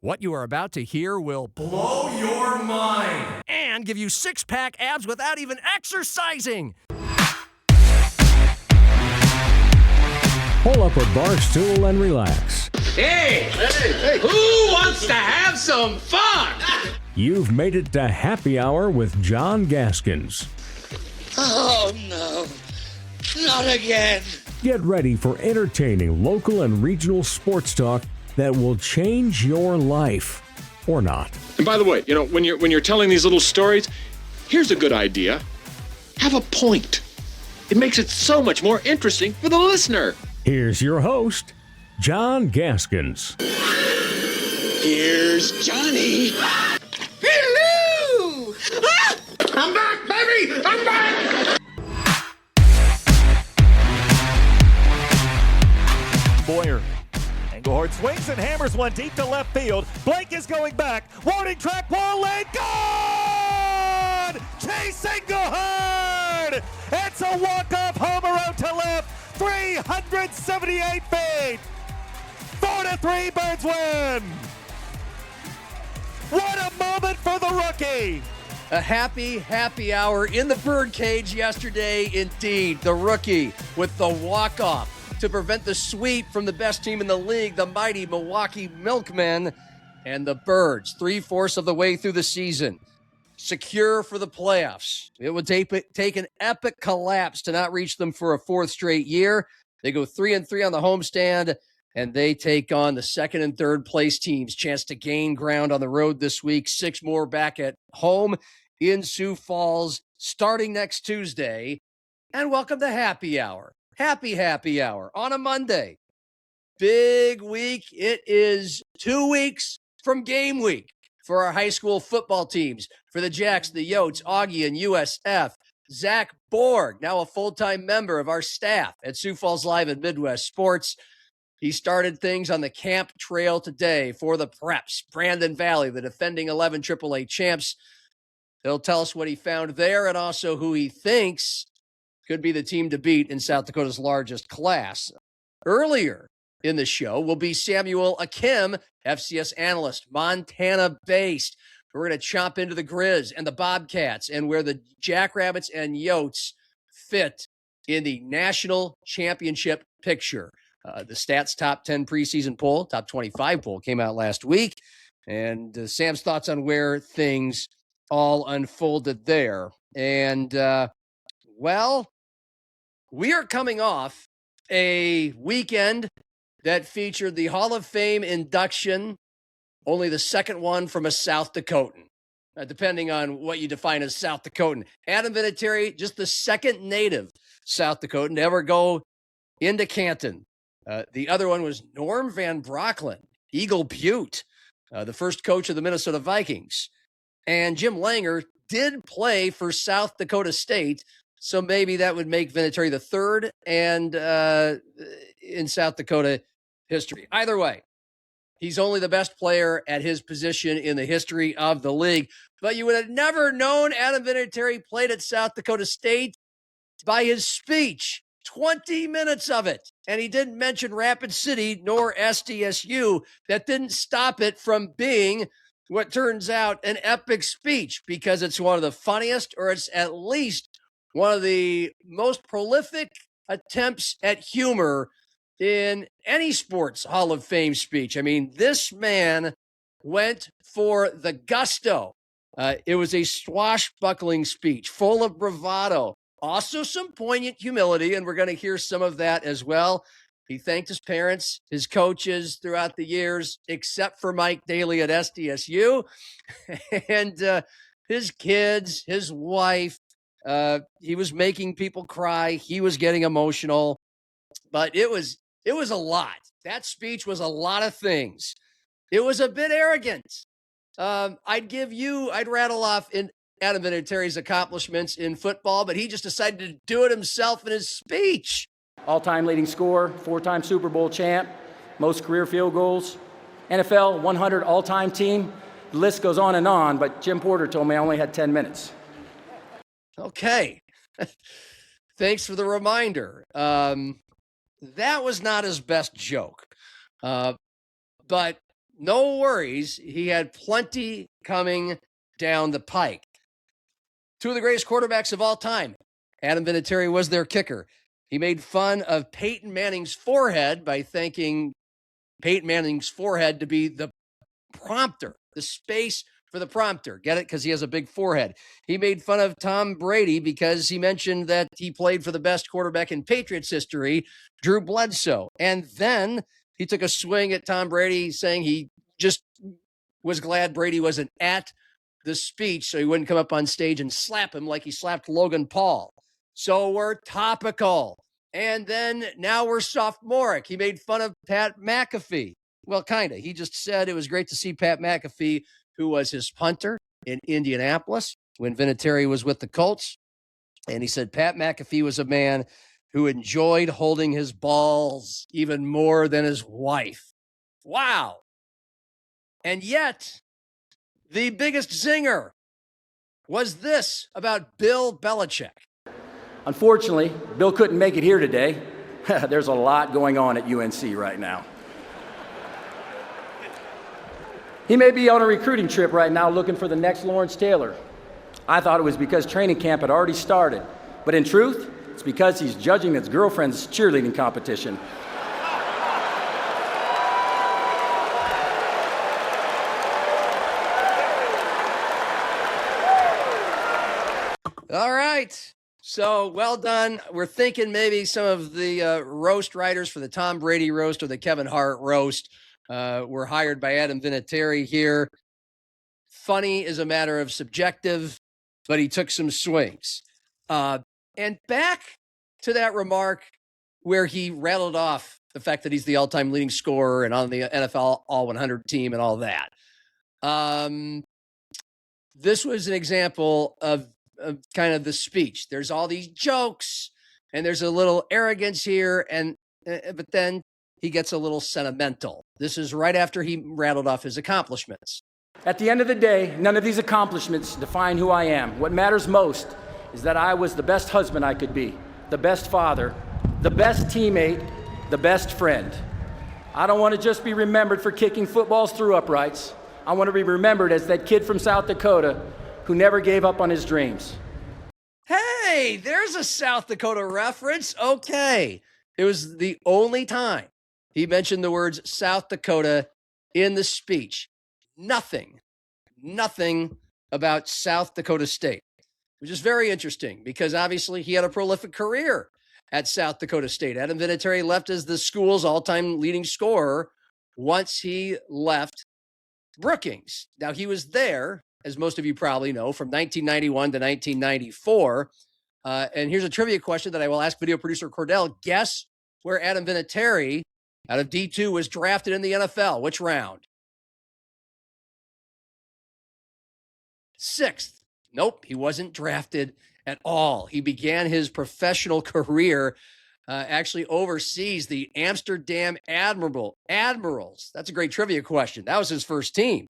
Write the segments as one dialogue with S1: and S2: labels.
S1: What you are about to hear will blow your mind and give you six-pack abs without even exercising.
S2: Pull up a bar stool and relax.
S3: Hey, who wants to have some fun?
S2: You've made it to Happy Hour with John Gaskins.
S4: Oh, no. Not again.
S2: Get ready for entertaining local and regional sports talk that will change your life, or not.
S5: And by the way, when you're telling these little stories, here's a good idea. Have a point. It makes it so much more interesting for the listener.
S2: Here's your host, John Gaskins.
S4: Here's Johnny. Hello! Ah!
S3: I'm back, baby! I'm back!
S6: Boyer. Engelhard swings and hammers one deep to left field. Blake is going back. Warning track, ball lane, gone! Chase Engelhard! It's a walk-off homer out to left. 378 feet. 4-3, Birds win. What a moment for the rookie.
S1: A happy hour in the birdcage yesterday, indeed. The rookie with the walk-off to prevent the sweep from the best team in the league, the mighty Milwaukee Milkmen, and the Birds, 3/4 of the way through the season, secure for the playoffs. It would take an epic collapse to not reach them for a fourth straight year. They go 3-3 on the homestand, and they take on the second and third place teams. Chance to gain ground on the road this week. 6 more back at home in Sioux Falls starting next Tuesday. And welcome to Happy Hour. Happy Hour on a Monday. Big week. It is 2 weeks from game week for our high school football teams. For the Jacks, the Yotes, Augie, and USF. Zach Borg, now a full-time member of our staff at Sioux Falls Live and Midwest Sports. He started things on the camp trail today for the Preps. Brandon Valley, the defending 11 AAA champs. He'll tell us what he found there and also who he thinks could be the team to beat in South Dakota's largest class. Earlier in the show will be Samuel Akem, FCS analyst, Montana-based. We're going to chomp into the Griz and the Bobcats and where the Jackrabbits and Yotes fit in the national championship picture. The STATS top 10 preseason poll, top 25 poll came out last week. And Sam's thoughts on where things all unfolded there. And, we are coming off a weekend that featured the Hall of Fame induction, only the second one from a South Dakotan, depending on what you define as South Dakotan. Adam Vinatieri, just the second native South Dakotan to ever go into Canton. The other one was Norm Van Brocklin, Eagle Butte, the first coach of the Minnesota Vikings. And Jim Langer did play for South Dakota State, so maybe that would make Vinatieri the third and in South Dakota history. Either way, he's only the best player at his position in the history of the league. But you would have never known Adam Vinatieri played at South Dakota State by his speech. 20 minutes of it. And he didn't mention Rapid City nor SDSU. That didn't stop it from being what turns out an epic speech because it's one of the funniest, or it's at least one of the most prolific attempts at humor in any sports Hall of Fame speech. I mean, this man went for the gusto. It was a swashbuckling speech full of bravado, also some poignant humility, and we're going to hear some of that as well. He thanked his parents, his coaches throughout the years, except for Mike Daly at SDSU, and his kids, his wife. He was making people cry. He was getting emotional, but it was a lot. That speech was a lot of things. It was a bit arrogant. I'd rattle off in Adam Vinatieri's accomplishments in football, but he just decided to do it himself in his speech.
S7: All-time leading scorer, 4-time Super Bowl champ, most career field goals, NFL 100 all-time team. The list goes on, but Jim Porter told me I only had 10 minutes.
S1: Okay. Thanks for the reminder. That was not his best joke. But no worries. He had plenty coming down the pike. Two of the greatest quarterbacks of all time. Adam Vinatieri was their kicker. He made fun of Peyton Manning's forehead by thanking Peyton Manning's forehead to be the prompter, the space for the prompter. Get it? Because he has a big forehead. He made fun of Tom Brady because he mentioned that he played for the best quarterback in Patriots history, Drew Bledsoe. And then he took a swing at Tom Brady, saying he just was glad Brady wasn't at the speech so he wouldn't come up on stage and slap him like he slapped Logan Paul. So we're topical. And then now we're sophomoric. He made fun of Pat McAfee. Well, kind of. He just said it was great to see Pat McAfee, who was his punter in Indianapolis when Vinatieri was with the Colts. And he said Pat McAfee was a man who enjoyed holding his balls even more than his wife. Wow. And yet, the biggest zinger was this about Bill Bellichick.
S7: Unfortunately, Bill couldn't make it here today. There's a lot going on at UNC right now. He may be on a recruiting trip right now looking for the next Lawrence Taylor. I thought it was because training camp had already started. But in truth, it's because he's judging his girlfriend's cheerleading competition.
S1: All right. So, well done. We're thinking maybe some of the roast writers for the Tom Brady roast or the Kevin Hart roast were hired by Adam Vinatieri here. Funny is a matter of subjective, but he took some swings. And back to that remark where he rattled off the fact that he's the all-time leading scorer and on the NFL All-100 team and all that. This was an example of kind of the speech. There's all these jokes and there's a little arrogance here, but then he gets a little sentimental. This is right after he rattled off his accomplishments.
S7: At the end of the day, none of these accomplishments define who I am. What matters most is that I was the best husband I could be, the best father, the best teammate, the best friend. I don't want to just be remembered for kicking footballs through uprights. I want to be remembered as that kid from South Dakota who never gave up on his dreams.
S1: Hey, there's a South Dakota reference. Okay. It was the only time he mentioned the words South Dakota in the speech. Nothing about South Dakota State, which is very interesting because obviously he had a prolific career at South Dakota State. Adam Vinatieri left as the school's all-time leading scorer once he left Brookings. Now, he was there, as most of you probably know, from 1991 to 1994. And here's a trivia question that I will ask video producer Cordell. Guess where Adam Vinatieri out of D2 was drafted in the NFL? Which round? 6th. Nope, he wasn't drafted at all. He began his professional career actually overseas, the Amsterdam Admirals. That's a great trivia question. That was his first team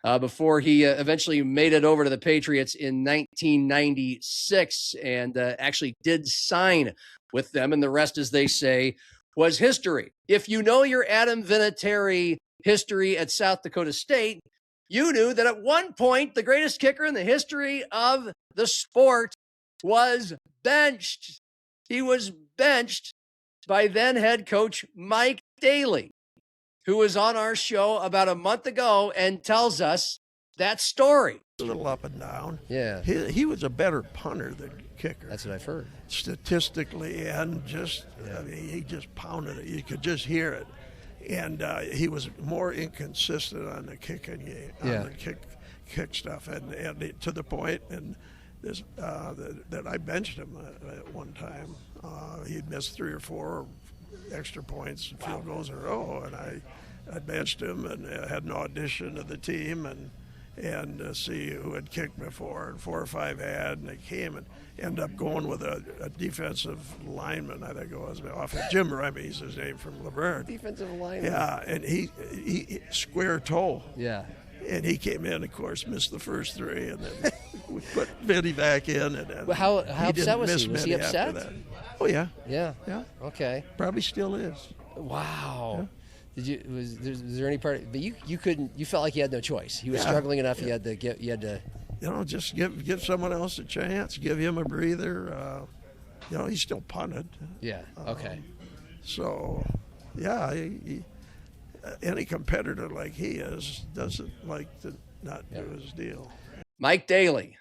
S1: before he eventually made it over to the Patriots in 1996 and actually did sign with them. And the rest, as they say, was history. If you know your Adam Vinatieri history at South Dakota State, you knew that at one point, the greatest kicker in the history of the sport was benched. He was benched by then head coach Mike Daly, who was on our show about a month ago and tells us that story.
S8: A little up and down.
S1: Yeah.
S8: He was a better punter than kicker.
S1: That's what I've heard.
S8: Statistically, and just, I mean, he just pounded it. You could just hear it. And he was more inconsistent on the kicking game, on the kick stuff, and to the point, and this that I benched him at one time. He'd missed 3 or 4 extra points and field goals in a row, and I benched him and had an audition of the team and see who had kicked before, and 4 or 5 had, and they came and ended up going with a defensive lineman, I think it was, off of Jim Remy's his name, from Laverne.
S1: Defensive lineman.
S8: Yeah, and he square toe.
S1: Yeah.
S8: And he came in, of course, missed the first 3, and then we put Vinny back in. And
S1: well, how upset was he? Was he upset?
S8: Oh, yeah.
S1: Yeah.
S8: Yeah.
S1: Okay.
S8: Probably still is.
S1: Wow. Was there any part? But you couldn't. You felt like you had no choice. He was struggling enough. You had to.
S8: Just give someone else a chance. Give him a breather. He still punted.
S1: Yeah. Okay.
S8: So, yeah, any competitor like he is doesn't like to not do his deal.
S1: Mike Daly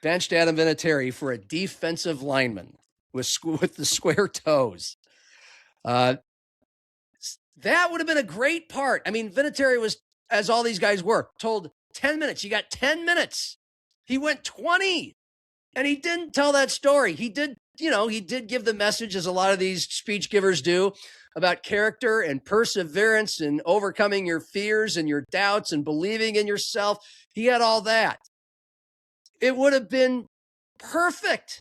S1: benched Adam Vinatieri for a defensive lineman with the square toes. That would have been a great part. I mean, Vinatieri was, as all these guys were, told 10 minutes. You got 10 minutes. He went 20, and he didn't tell that story. He did give the message, as a lot of these speech givers do, about character and perseverance and overcoming your fears and your doubts and believing in yourself. He had all that. It would have been perfect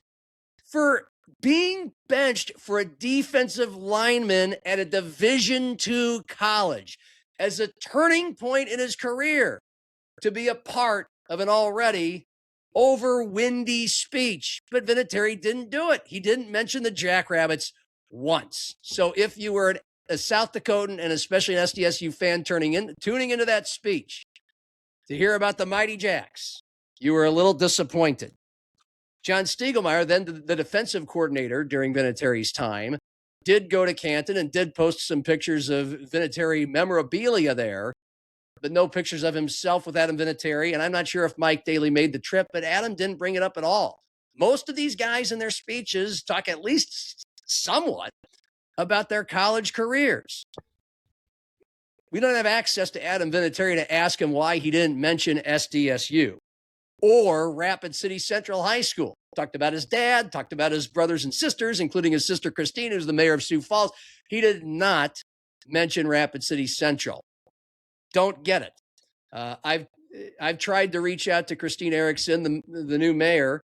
S1: for being benched for a defensive lineman at a Division II college as a turning point in his career, to be a part of an already over-windy speech. But Vinatieri didn't do it. He didn't mention the Jackrabbits once. So if you were a South Dakotan and especially an SDSU fan tuning into that speech to hear about the mighty Jacks, you were a little disappointed. John Stiegelmeier, then the defensive coordinator during Vinatieri's time, did go to Canton and did post some pictures of Vinatieri memorabilia there, but no pictures of himself with Adam Vinatieri. And I'm not sure if Mike Daly made the trip, but Adam didn't bring it up at all. Most of these guys in their speeches talk at least somewhat about their college careers. We don't have access to Adam Vinatieri to ask him why he didn't mention SDSU or Rapid City Central High School. Talked about his dad, talked about his brothers and sisters, including his sister Christine, who's the mayor of Sioux Falls. He did not mention Rapid City Central. Don't get it. I've tried to reach out to Christine Erickson, the new mayor,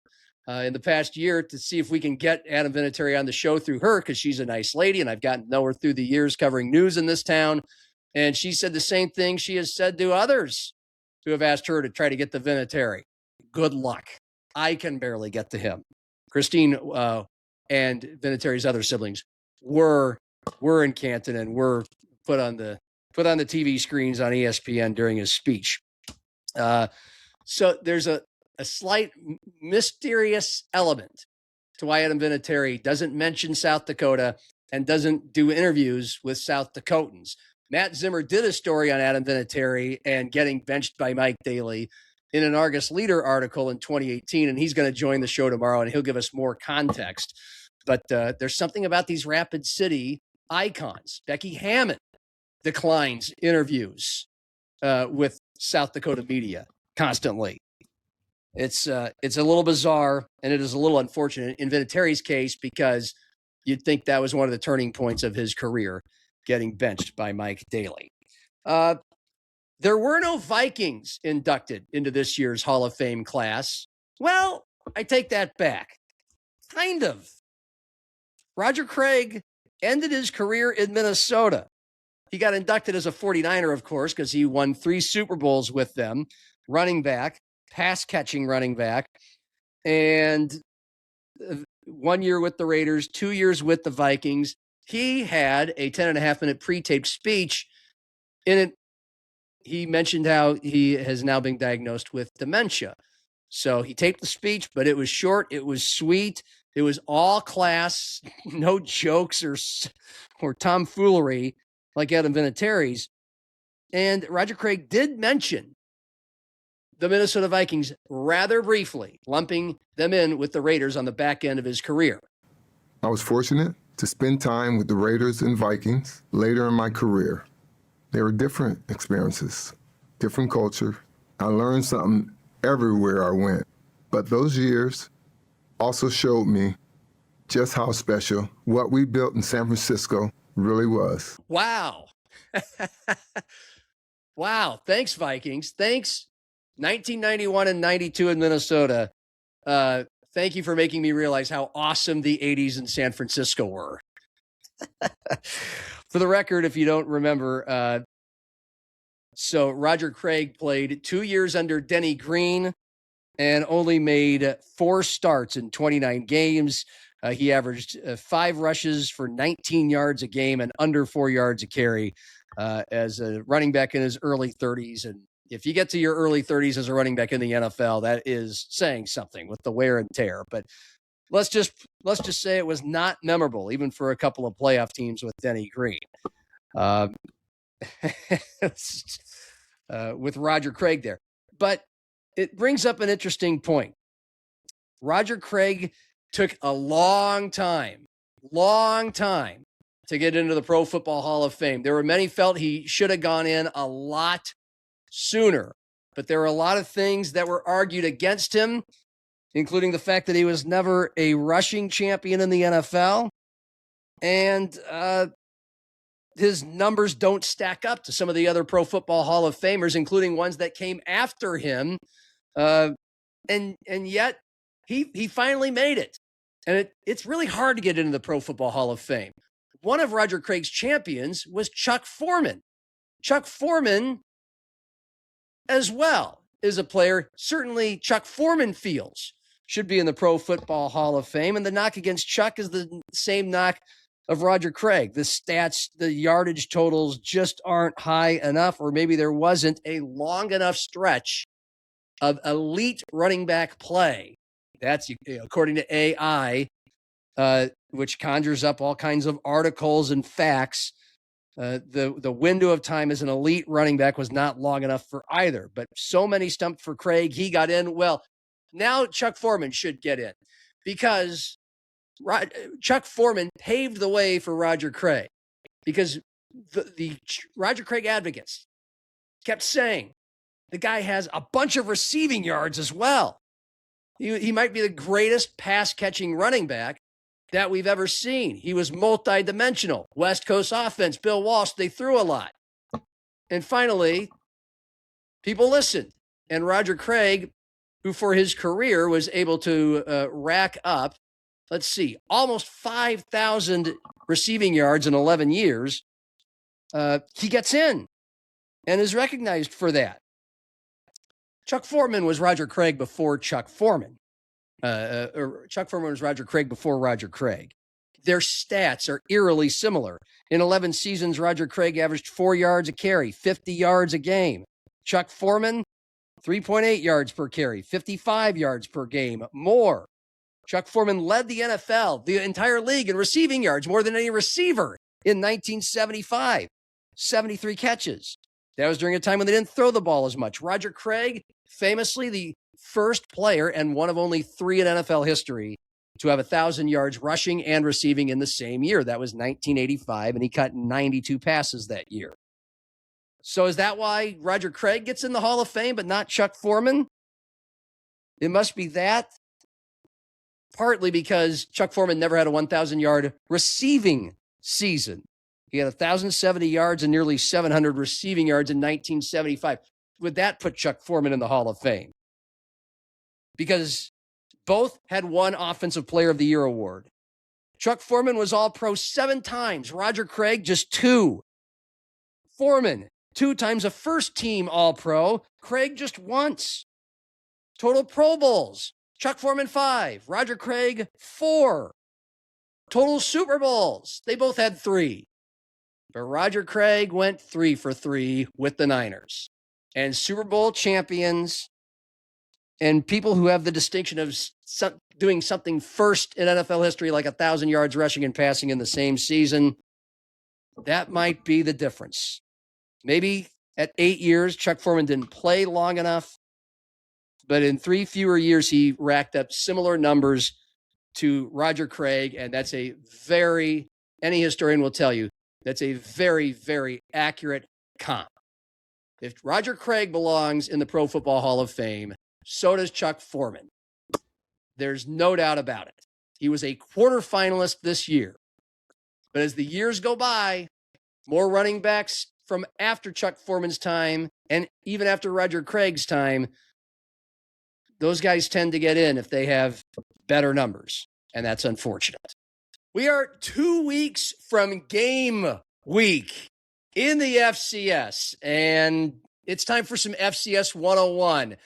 S1: in the past year to see if we can get Adam Vinatieri on the show through her, because she's a nice lady, and I've gotten to know her through the years covering news in this town. And she said the same thing she has said to others who have asked her to try to get the Vinatieri. Good luck. I can barely get to him. Christine and Vinatieri's other siblings were in Canton and were put on the TV screens on ESPN during his speech. So there's a slight mysterious element to why Adam Vinatieri doesn't mention South Dakota and doesn't do interviews with South Dakotans. Matt Zimmer did a story on Adam Vinatieri and getting benched by Mike Daly in an Argus Leader article in 2018, and he's going to join the show tomorrow, and he'll give us more context. But there's something about these Rapid City icons. Becky Hammond declines interviews with South Dakota media constantly. It's a little bizarre, and it is a little unfortunate in Vinatieri's case, because you'd think that was one of the turning points of his career, getting benched by Mike Daly. There were no Vikings inducted into this year's Hall of Fame class. Well, I take that back. Kind of. Roger Craig ended his career in Minnesota. He got inducted as a 49er, of course, because he won 3 Super Bowls with them. Running back, pass-catching running back. And 1 year with the Raiders, 2 years with the Vikings. He had a 10.5-minute pre-taped speech. In it, he mentioned how he has now been diagnosed with dementia. So he taped the speech, but it was short. It was sweet. It was all class, no jokes or tomfoolery like Adam Vinatieri's. And Roger Craig did mention the Minnesota Vikings rather briefly, lumping them in with the Raiders on the back end of his career.
S9: I was fortunate to spend time with the Raiders and Vikings later in my career. They were different experiences, different culture. I learned something everywhere I went. But those years also showed me just how special what we built in San Francisco really was.
S1: Wow. Wow. Thanks, Vikings. Thanks, 1991 and 92 in Minnesota. Thank you for making me realize how awesome the 80s in San Francisco were. For the record, if you don't remember, so Roger Craig played 2 years under Denny Green and only made 4 starts in 29 games. He averaged 5 rushes for 19 yards a game and under 4 yards a carry. as a running back in his early 30s. And if you get to your early 30s as a running back in the NFL, that is saying something with the wear and tear. But let's just say it was not memorable, even for a couple of playoff teams with Denny Green. With Roger Craig there. But it brings up an interesting point. Roger Craig took a long time to get into the Pro Football Hall of Fame. There were many felt he should have gone in a lot sooner, but there were a lot of things that were argued against him, including the fact that he was never a rushing champion in the NFL, and his numbers don't stack up to some of the other Pro Football Hall of Famers, including ones that came after him. And yet he finally made it. And it's really hard to get into the Pro Football Hall of Fame. One of Roger Craig's champions was Chuck Foreman. Chuck Foreman as well is a player certainly Chuck Foreman feels should be in the Pro Football Hall of Fame. And the knock against Chuck is the same knock of Roger Craig. The stats, the yardage totals just aren't high enough, or maybe there wasn't a long enough stretch of elite running back play. That's according to AI, which conjures up all kinds of articles and facts. The window of time as an elite running back was not long enough for either, but so many stumped for Craig. He got in. Well, now Chuck Foreman should get in because Chuck Foreman paved the way for Roger Craig, because the Roger Craig advocates kept saying the guy has a bunch of receiving yards as well. He might be the greatest pass-catching running back that we've ever seen. He was multidimensional. West Coast offense, Bill Walsh, they threw a lot. And finally, people listened. And Roger Craig, who for his career was able to rack up, almost 5,000 receiving yards in 11 years, he gets in and is recognized for that. Chuck Foreman was Roger Craig before Chuck Foreman. Chuck Foreman was Roger Craig before Roger Craig. Their stats are eerily similar. In 11 seasons, Roger Craig averaged 4 yards a carry, 50 yards a game. Chuck Foreman, 3.8 yards per carry, 55 yards per game, more. Chuck Foreman led the NFL, the entire league, in receiving yards, more than any receiver in 1975. 73 catches. That was during a time when they didn't throw the ball as much. Roger Craig, famously the first player and one of only 3 in NFL history to have 1,000 yards rushing and receiving in the same year. That was 1985, and he cut 92 passes that year. So is that why Roger Craig gets in the Hall of Fame, but not Chuck Foreman? It must be that. Partly because Chuck Foreman never had a 1,000-yard receiving season. He had 1,070 yards and nearly 700 receiving yards in 1975. Would that put Chuck Foreman in the Hall of Fame? Because both had one Offensive Player of the Year award. Chuck Foreman was All-Pro 7 times. Roger Craig, just 2. Foreman, 2 times a first-team All-Pro. Craig, just once. Total Pro Bowls. Chuck Foreman, 5. Roger Craig, 4. Total Super Bowls. They both had 3. But Roger Craig went 3 for 3 with the Niners. And Super Bowl champions and people who have the distinction of doing something first in NFL history, like 1,000 yards rushing and passing in the same season, that might be the difference. Maybe at 8 years, Chuck Foreman didn't play long enough, but in 3 fewer years, he racked up similar numbers to Roger Craig, and that's any historian will tell you, that's a very, very accurate comp. If Roger Craig belongs in the Pro Football Hall of Fame, so does Chuck Foreman. There's no doubt about it. He was a quarterfinalist this year. But as the years go by, more running backs from after Chuck Foreman's time and even after Roger Craig's time, those guys tend to get in if they have better numbers, and that's unfortunate. We are 2 weeks from game week in the FCS, and it's time for some FCS 101.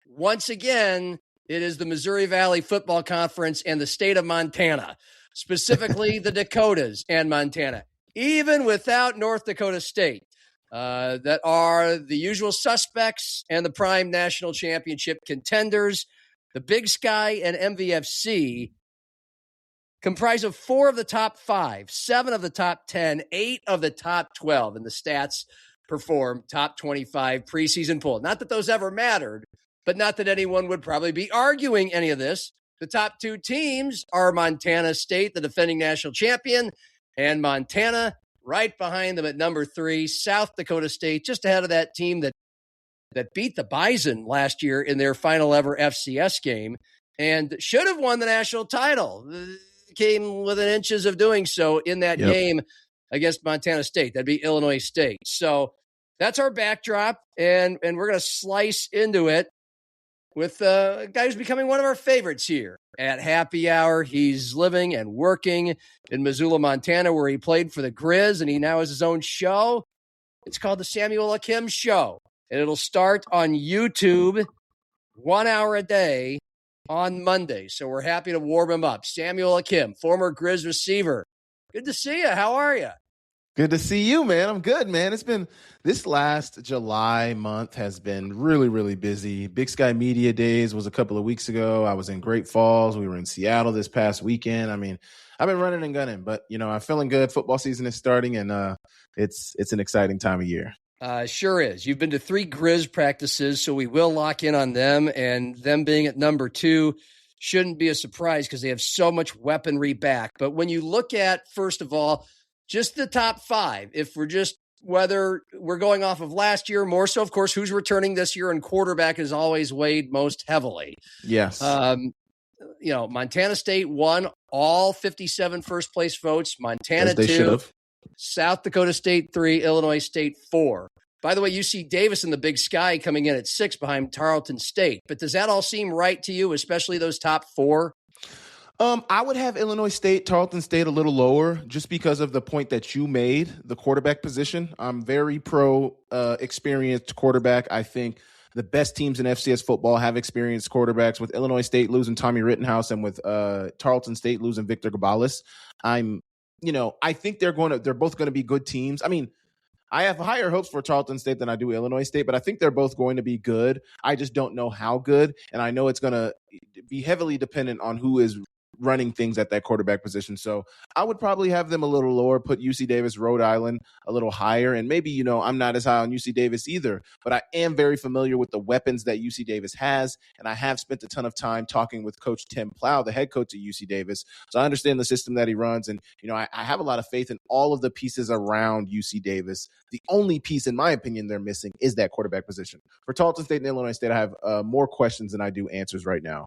S1: Once again, it is the Missouri Valley Football Conference and the state of Montana, specifically the Dakotas and Montana, even without North Dakota State. that are the usual suspects and the prime national championship contenders. The Big Sky and MVFC comprise of 4 of the top 5, 7 of the top 10, 8 of the top 12 in the Stats Perform top 25 preseason poll. Not that those ever mattered, but not that anyone would probably be arguing any of this. The top 2 teams are Montana State, the defending national champion, and Montana right behind them at number 3, South Dakota State, just ahead of that team that beat the Bison last year in their final ever FCS game and should have won the national title. Came within inches of doing so in that game against Montana State. That'd be Illinois State. So that's our backdrop, and we're going to slice into it with a guy who's becoming one of our favorites here at Happy Hour. He's living and working in Missoula, Montana, where he played for the Griz, and he now has his own show. It's called the Samuel Akem Show, and it'll start on YouTube 1 hour a day on Monday. So we're happy to warm him up. Samuel Akem, former Griz receiver. Good to see you. How are you?
S10: Good to see you, man. I'm good, man. It's been this last July month has been really, really busy. Big Sky Media Days was a couple of weeks ago. I was in Great Falls. We were in Seattle this past weekend. I mean, I've been running and gunning, but I'm feeling good. Football season is starting, and it's an exciting time of year.
S1: Sure is. You've been to 3 Griz practices, so we will lock in on them, and them being at number 2 shouldn't be a surprise because they have so much weaponry back. But when you look at, first of all, just the top 5, if we're just whether we're going off of last year, more so, of course, who's returning this year, and quarterback has always weighed most heavily.
S10: Yes.
S1: Montana State won all 57 first place votes. Montana 2, South Dakota State 3, Illinois State 4. By the way, UC Davis in the Big Sky coming in at 6 behind Tarleton State. But does that all seem right to you, especially those top 4?
S10: I would have Illinois State, Tarleton State a little lower just because of the point that you made, the quarterback position. I'm very pro experienced quarterback. I think the best teams in FCS football have experienced quarterbacks, with Illinois State losing Tommy Rittenhouse and with Tarleton State losing Victor Gabales. I think they're both going to be good teams. I mean, I have higher hopes for Tarleton State than I do Illinois State, but I think they're both going to be good. I just don't know how good, and I know it's going to be heavily dependent on who is running things at that quarterback position. So I would probably have them a little lower, put UC Davis, Rhode Island a little higher. And maybe, I'm not as high on UC Davis either, but I am very familiar with the weapons that UC Davis has. And I have spent a ton of time talking with Coach Tim Plow, the head coach at UC Davis. So I understand the system that he runs. And, I have a lot of faith in all of the pieces around UC Davis. The only piece, in my opinion, they're missing is that quarterback position. For Tarleton State and Illinois State, I have more questions than I do answers right now.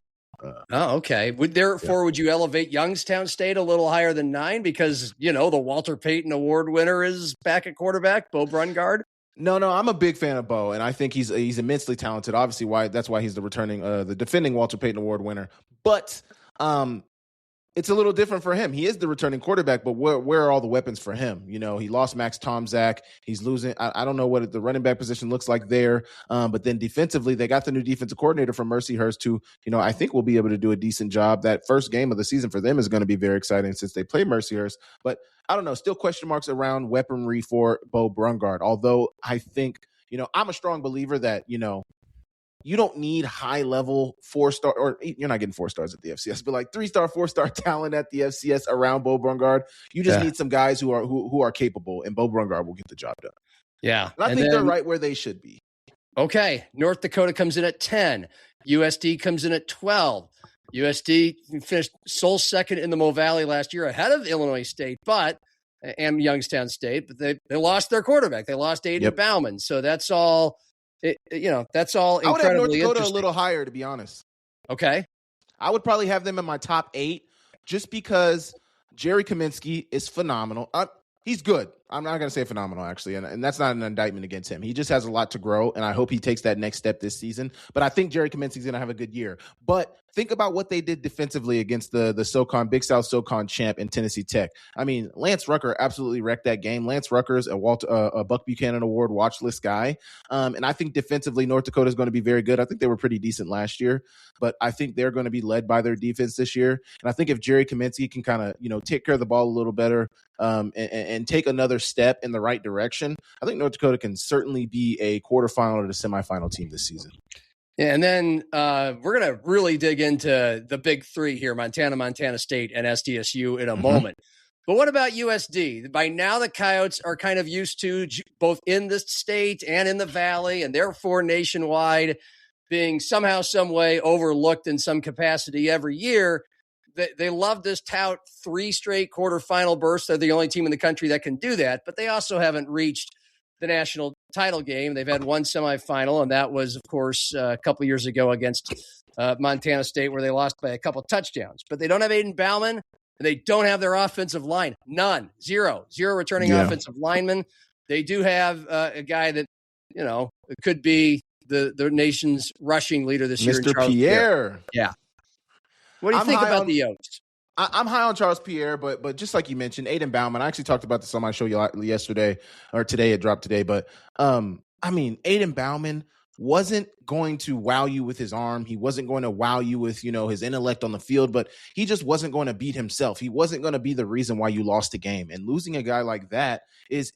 S1: Okay. Would you elevate Youngstown State a little higher than 9 because, the Walter Payton Award winner is back at quarterback, Bo Brungard?
S10: No, I'm a big fan of Bo, and I think he's immensely talented. Obviously, that's why he's the defending Walter Payton Award winner. But it's a little different for him. He is the returning quarterback, but where are all the weapons for him? He lost Max Tomczak. He's losing. I don't know what the running back position looks like there. But then defensively, they got the new defensive coordinator from Mercyhurst, who, I think will be able to do a decent job. That first game of the season for them is going to be very exciting since they play Mercyhurst. But I don't know, still question marks around weaponry for Bo Brungard. Although I think, I'm a strong believer that, you don't need high-level 4-star, or you're not getting 4 stars at the FCS, but like 3-star, 4-star talent at the FCS around Bo Brungard. You just need some guys who are capable, and Bo Brungard will get the job done.
S1: Yeah.
S10: And I think they're right where they should be.
S1: Okay. North Dakota comes in at 10. USD comes in at 12. USD finished sole second in the Mo Valley last year ahead of Illinois State, and Youngstown State, but they lost their quarterback. They lost Aiden Bauman. So that's all... that's all incredibly
S10: I would have North Dakota
S1: interesting.
S10: a little higher, to be honest.
S1: Okay.
S10: I would probably have them in my top 8 just because Jerry Kaminsky is phenomenal. He's good. I'm not going to say phenomenal, actually, and that's not an indictment against him. He just has a lot to grow, and I hope he takes that next step this season. But I think Jerry Kaminsky's going to have a good year. But think about what they did defensively against the SoCon, Big South SoCon champ in Tennessee Tech. I mean, Lance Rucker absolutely wrecked that game. Lance Rucker's a Buck Buchanan Award watch list guy. And I think defensively, North Dakota is going to be very good. I think they were pretty decent last year, but I think they're going to be led by their defense this year. And I think if Jerry Kaminsky can kind of, take care of the ball a little better and take another step in the right direction, I think North Dakota can certainly be a quarterfinal or the semifinal team this season.
S1: Yeah, and then we're going to really dig into the big three here, Montana, Montana State, and SDSU in a moment. But what about USD? By now, the Coyotes are kind of used to both in the state and in the Valley, and therefore nationwide, being somehow, some way overlooked in some capacity every year. They love this tout 3 straight quarterfinal bursts. They're the only team in the country that can do that, but they also haven't reached the national title game. They've had one semifinal, and that was, of course, a couple years ago against Montana State, where they lost by a couple touchdowns. But they don't have Aiden Bauman, and they don't have their offensive line. None. Zero returning offensive linemen. They do have a guy that, could be the nation's rushing leader this year.
S10: Mr. Pierre.
S1: Yeah. What do you think about the Yotes?
S10: I'm high on Charles Pierre, but just like you mentioned, Aiden Bauman, I actually talked about this on my show yesterday or today. It dropped today. But, Aiden Bauman wasn't going to wow you with his arm. He wasn't going to wow you with, his intellect on the field, but he just wasn't going to beat himself. He wasn't going to be the reason why you lost a game. And losing a guy like that is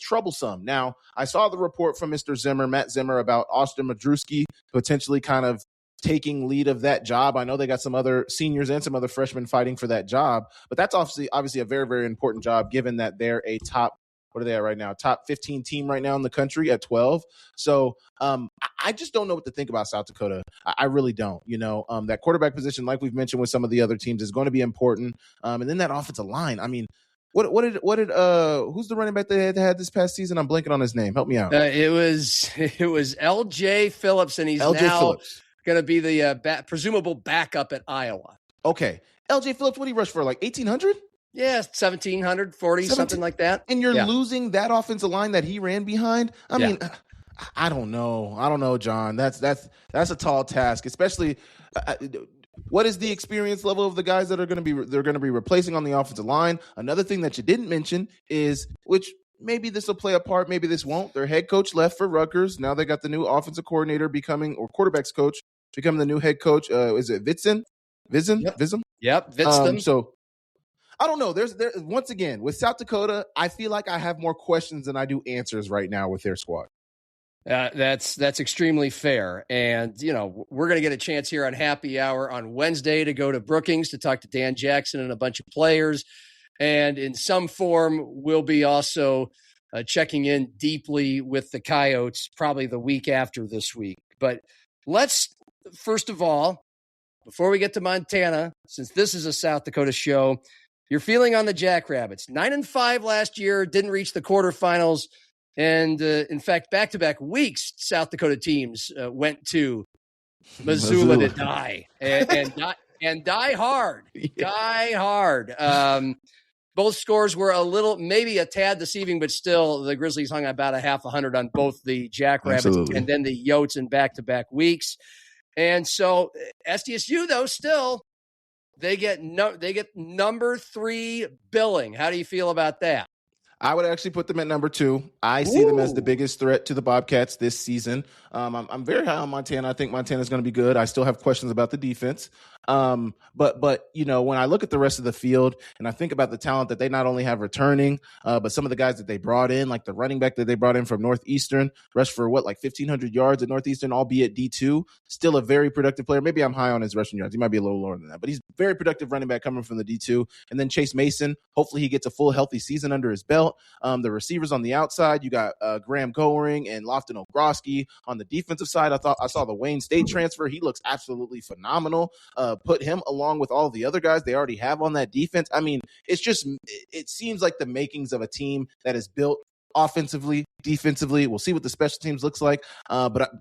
S10: troublesome. Now, I saw the report from Matt Zimmer, about Austin Madrusky potentially kind of taking lead of that job. I know they got some other seniors and some other freshmen fighting for that job, but that's obviously a very, very important job, given that they're a top, what are they at right now? Top 15 team right now in the country at 12. So I just don't know what to think about South Dakota. I really don't. That quarterback position, like we've mentioned with some of the other teams, is going to be important. And then that offensive line. Who's the running back they had this past season? I'm blanking on his name. Help me out.
S1: It was LJ Phillips, and he's going to be the presumable backup at Iowa.
S10: Okay. LJ Phillips, what did he rush for? Like 1,800?
S1: Yeah, 1,740, something like that.
S10: And you're losing that offensive line that he ran behind? I mean, I don't know, John. That's a tall task, especially what is the experience level of the guys that they're going to be replacing on the offensive line? Another thing that you didn't mention is, which maybe this will play a part, maybe this won't. Their head coach left for Rutgers. Now they got the new offensive coordinator quarterbacks coach becoming the new head coach. Is it Vism?
S1: Yep, Vism.
S10: So I don't know. There's once again with South Dakota, I feel like I have more questions than I do answers right now with their squad.
S1: That's extremely fair. And, we're going to get a chance here on Happy Hour on Wednesday to go to Brookings to talk to Dan Jackson and a bunch of players. And in some form, we'll be also checking in deeply with the Coyotes probably the week after this week. But let's, first of all, before we get to Montana, since this is a South Dakota show, your feeling on the Jackrabbits. 9-5 last year, didn't reach the quarterfinals. And in fact, back-to-back weeks, South Dakota teams went to Missoula to die and die hard. Die hard. Both scores were maybe a tad deceiving, but still the Grizzlies hung about 100 on both the Jackrabbits and then the Yotes in back-to-back weeks. And so SDSU, though, still they get number 3 billing. How do you feel about that?
S10: I would actually put them at number 2. I see them as the biggest threat to the Bobcats this season. I'm very high on Montana. I think Montana's going to be good. I still have questions about the defense. But when I look at the rest of the field and I think about the talent that they not only have returning, but some of the guys that they brought in, like the running back that they brought in from Northeastern, rushed for 1,500 yards at Northeastern, albeit D2, still a very productive player. Maybe I'm high on his rushing yards. He might be a little lower than that, but he's a very productive running back coming from the D2. And then Chase Mason, hopefully he gets a full healthy season under his belt. The receivers on the outside, you got Graham Goering and Lofton Ogroski. On the defensive side, I saw the Wayne State transfer. He looks absolutely phenomenal. Put him along with all the other guys they already have on that defense. I mean, it seems like the makings of a team that is built offensively, defensively. We'll see what the special teams looks like. But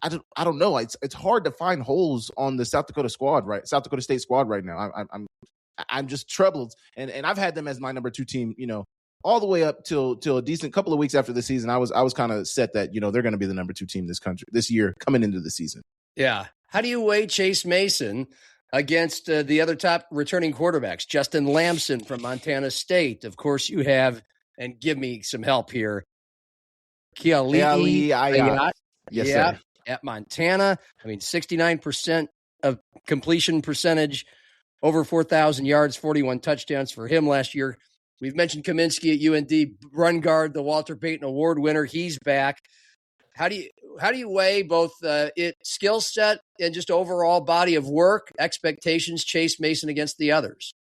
S10: I don't know. It's hard to find holes on the South Dakota State squad right now. I'm just troubled. And I've had them as my number 2 team, all the way up till a decent couple of weeks after the season. I was kind of set that, they're going to be the number 2 team this year coming into the season.
S1: Yeah. How do you weigh Chase Mason against the other top returning quarterbacks? Justin Lamson from Montana State. Of course, you have, and give me some help here, Keali'i Ayat.
S10: Yes, sir.
S1: At Montana. 69% of completion percentage, over 4,000 yards, 41 touchdowns for him last year. We've mentioned Kaminsky at UND, run guard, the Walter Payton Award winner. He's back. How do you weigh both skill set and just overall body of work, expectations, Chase Mason against the others?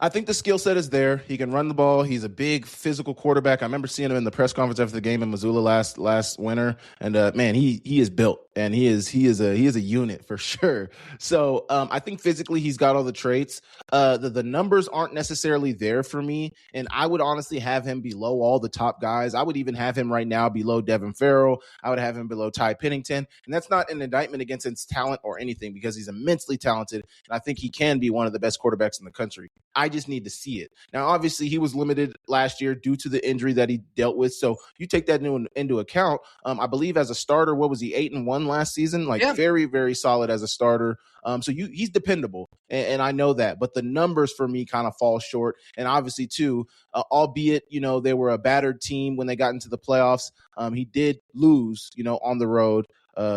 S10: I think the skill set is there. He can run the ball. He's a big physical quarterback. I remember seeing him in the press conference after the game in Missoula last winter, and man, he is built, and he is a unit for sure. So I think physically he's got all the traits. The numbers aren't necessarily there for me, and I would honestly have him below all the top guys. I would even have him right now below Devin Farrell. I would have him below Ty Pennington, and that's not an indictment against his talent or anything, because he's immensely talented, and I think he can be one of the best quarterbacks in the country. I just need to see it. Now, obviously, he was limited last year due to the injury that he dealt with. So you take that into account. I believe as a starter, what was he, 8-1 last season? Very, very solid as a starter. So he's dependable, and I know that. But the numbers for me kind of fall short. And obviously, too, albeit, they were a battered team when they got into the playoffs, he did lose, on the road.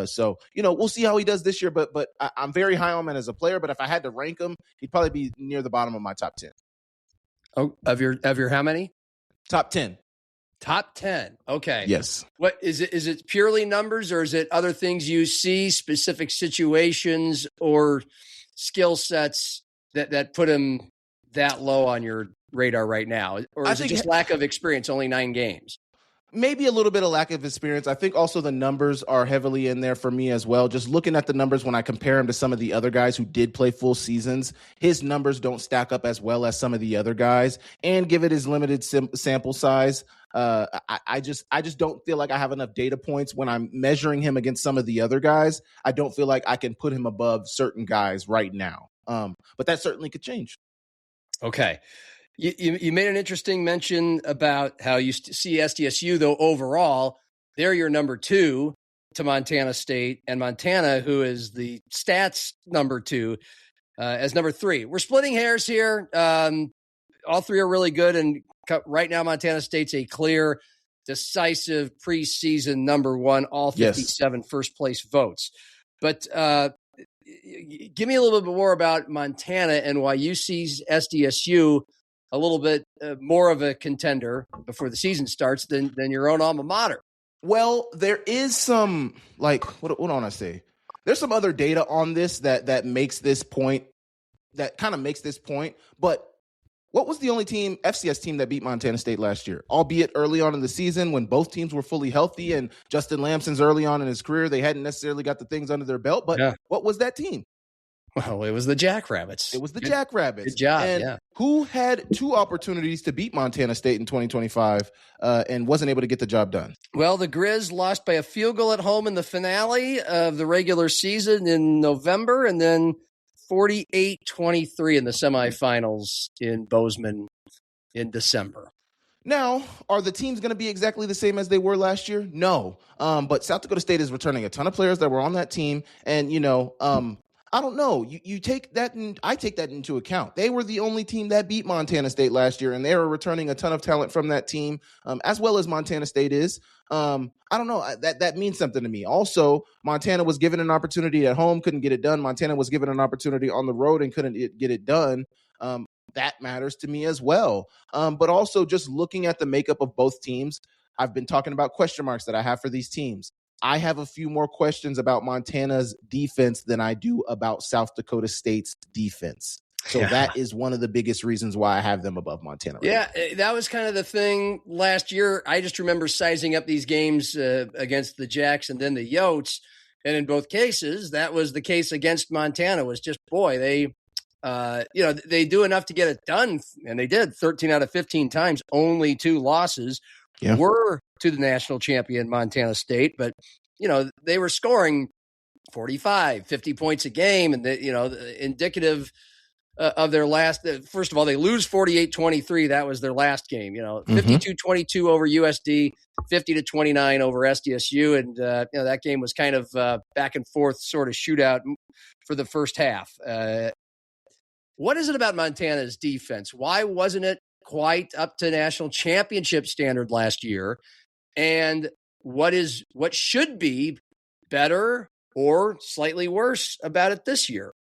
S10: So we'll see how he does this year, but I'm very high on him as a player. But if I had to rank him, he'd probably be near the bottom of my top 10.
S1: Oh, of your how many?
S10: Top 10.
S1: Top 10. Okay.
S10: Yes.
S1: What is it? Is it purely numbers, or is it other things you see, specific situations or skill sets that put him that low on your radar right now? Or is it just lack of experience, only 9 games?
S10: Maybe a little bit of lack of experience. I think also the numbers are heavily in there for me as well. Just looking at the numbers, when I compare him to some of the other guys who did play full seasons, his numbers don't stack up as well as some of the other guys. And give it his limited sample size, I just don't feel like I have enough data points when I'm measuring him against some of the other guys. I don't feel like I can put him above certain guys right now. But that certainly could change.
S1: Okay. You made an interesting mention about how you see SDSU, though, overall, they're your number 2 to Montana State, and Montana, who is the stats number 2, as number 3. We're splitting hairs here. All 3 are really good, and right now Montana State's a clear, decisive preseason number 1, all 57 first-place votes. But give me a little bit more about Montana and why you see SDSU a little bit more of a contender before the season starts than your own alma mater.
S10: Well, there is some, what do I want to say? There's some other data on this that makes this point, that kind of makes this point. But what was the only FCS team that beat Montana State last year? Albeit early on in the season when both teams were fully healthy, and Justin Lamson's early on in his career, they hadn't necessarily got the things under their belt. But What was that team?
S1: Well, it was the Jackrabbits.
S10: It was the Jackrabbits.
S1: Good job,
S10: and who had 2 opportunities to beat Montana State in 2025 and wasn't able to get the job done?
S1: Well, the Griz lost by a field goal at home in the finale of the regular season in November, and then 48-23 in the semifinals in Bozeman in December.
S10: Now, are the teams going to be exactly the same as they were last year? No. But South Dakota State is returning a ton of players that were on that team, and, I don't know. You take that, and I take that into account. They were the only team that beat Montana State last year, and they were returning a ton of talent from that team, as well as Montana State is. I don't know. That means something to me. Also, Montana was given an opportunity at home, couldn't get it done. Montana was given an opportunity on the road and couldn't get it done. That matters to me as well. But also, just looking at the makeup of both teams, I've been talking about question marks that I have for these teams. I have a few more questions about Montana's defense than I do about South Dakota State's defense. So that is one of the biggest reasons why I have them above Montana.
S1: Right now. That was kind of the thing last year. I just remember sizing up these games against the Jacks and then the Yotes. And in both cases, that was the case against Montana. Was just, boy, they do enough to get it done. And they did 13 out of 15 times, only 2 losses. Were to the national champion Montana State, but they were scoring 45, 50 points a game, and indicative of their last. First of all, they lose 48-23. That was their last game. 52-22 over USD, 50-29 over SDSU, and that game was kind of back and forth sort of shootout for the first half. What is it about Montana's defense? Why wasn't it quite up to national championship standard last year? And what should be better or slightly worse about it this year?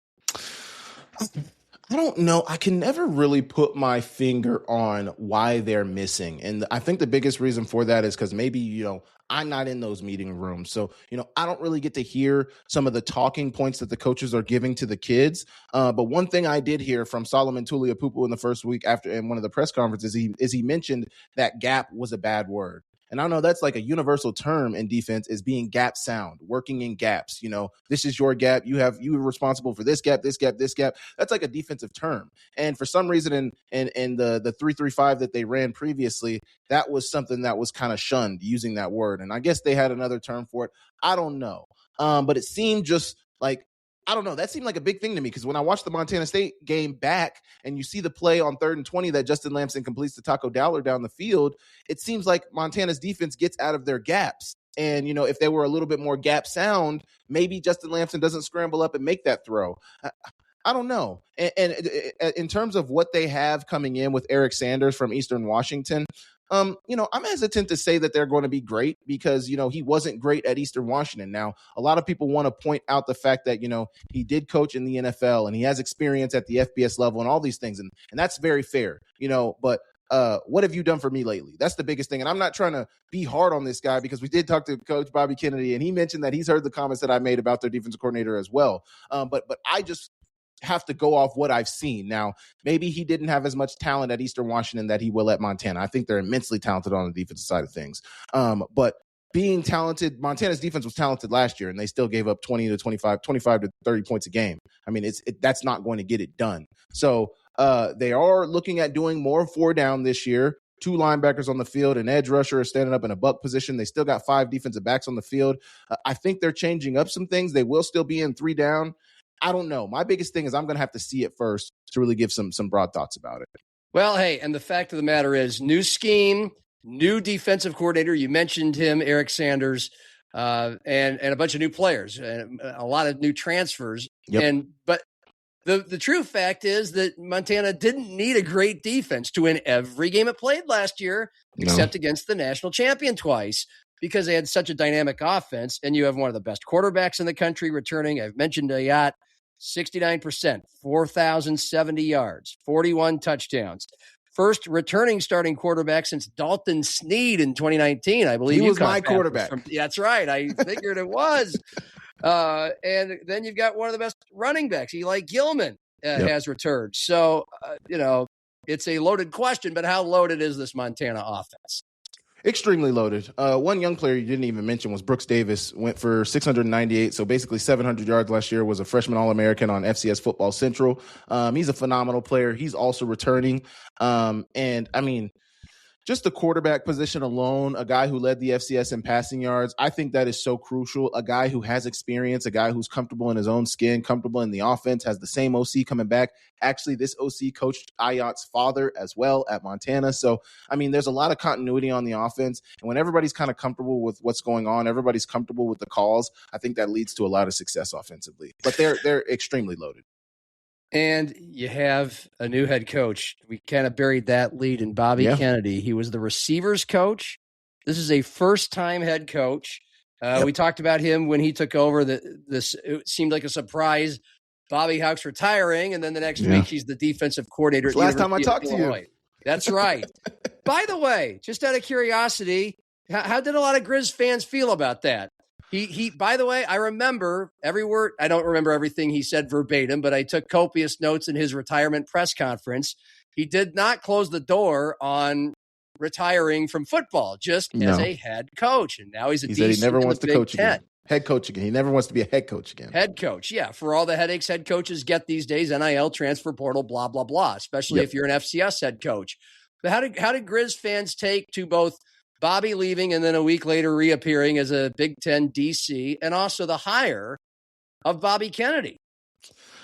S10: I don't know. I can never really put my finger on why they're missing. And I think the biggest reason for that is because maybe, I'm not in those meeting rooms. So, I don't really get to hear some of the talking points that the coaches are giving to the kids. But one thing I did hear from Solomon Tuliaupupu in the first week after in one of the press conferences, he mentioned that gap was a bad word. And I know that's like a universal term in defense, is being gap sound, working in gaps. This is your gap. You are responsible for this gap, this gap, this gap. That's like a defensive term. And for some reason in the 3-3-5 that they ran previously, that was something that was kind of shunned, using that word. And I guess they had another term for it. I don't know. But it seemed just like, I don't know. That seemed like a big thing to me, because when I watched the Montana State game back and you see the play on 3rd and 20 that Justin Lamson completes to Taco Dowler down the field, it seems like Montana's defense gets out of their gaps. And, if they were a little bit more gap sound, maybe Justin Lamson doesn't scramble up and make that throw. I don't know. And in terms of what they have coming in with Eric Sanders from Eastern Washington, I'm hesitant to say that they're going to be great, because, he wasn't great at Eastern Washington. Now, a lot of people want to point out the fact that, he did coach in the NFL and he has experience at the FBS level and all these things. And that's very fair, but what have you done for me lately? That's the biggest thing. And I'm not trying to be hard on this guy, because we did talk to Coach Bobby Kennedy, and he mentioned that he's heard the comments that I made about their defensive coordinator as well. But I just have to go off what I've seen. Now, maybe he didn't have as much talent at Eastern Washington that he will at Montana. I think they're immensely talented on the defensive side of things. But being talented, Montana's defense was talented last year, and they still gave up 20 to 25 to 30 points a game. I mean, that's not going to get it done. So they are looking at doing more 4-down this year. 2 linebackers on the field, an edge rusher is standing up in a buck position. They still got 5 defensive backs on the field. I think they're changing up some things. They will still be in 3-down. I don't know. My biggest thing is I'm going to have to see it first to really give some broad thoughts about it.
S1: Well, hey, and the fact of the matter is, new scheme, new defensive coordinator. You mentioned him, Eric Sanders, and a bunch of new players, and a lot of new transfers.
S10: Yep.
S1: But the true fact is that Montana didn't need a great defense to win every game it played last year, except against the national champion twice, because they had such a dynamic offense, and you have one of the best quarterbacks in the country returning. I've mentioned Ayat, 69%, 4,070 yards, 41 touchdowns. First returning starting quarterback since Dalton Snead in 2019, I believe.
S10: He was my quarterback.
S1: That's right. I figured it was. And then you've got one of the best running backs, Eli Gilman, has returned. So, it's a loaded question, but how loaded is this Montana offense?
S10: Extremely loaded. One young player you didn't even mention was Brooks Davis, went for 698, so basically 700 yards last year, was a freshman All-American on FCS Football Central. He's a phenomenal player. He's also returning. And, I mean, just the quarterback position alone, a guy who led the FCS in passing yards, I think that is so crucial. A guy who has experience, a guy who's comfortable in his own skin, comfortable in the offense, has the same OC coming back. Actually, this OC coached Ayat's father as well at Montana. So, I mean, there's a lot of continuity on the offense. And when everybody's kind of comfortable with what's going on, everybody's comfortable with the calls, I think that leads to a lot of success offensively. But they're extremely loaded.
S1: And you have a new head coach. We kind of buried that lead in Bobby Kennedy. He was the receivers coach. This is a first-time head coach. We talked about him when he took over. It seemed like a surprise. Bobby Houck's retiring, and then the next week he's the defensive coordinator.
S10: Last time I talked to you.
S1: That's right. By the way, just out of curiosity, how did a lot of Griz fans feel about that? He. By the way, I remember every word. I don't remember everything he said verbatim, but I took copious notes in his retirement press conference. He did not close the door on retiring from football, just as a head coach, and now he's a. He said
S10: he never wants to coach again. Head coach again. He never wants to be a head coach again.
S1: Head coach, yeah. For all the headaches head coaches get these days, NIL, transfer portal, blah blah blah. Especially if you're an FCS head coach. But how did Griz fans take to both Bobby leaving and then a week later reappearing as a Big Ten DC, and also the hire of Bobby Kennedy?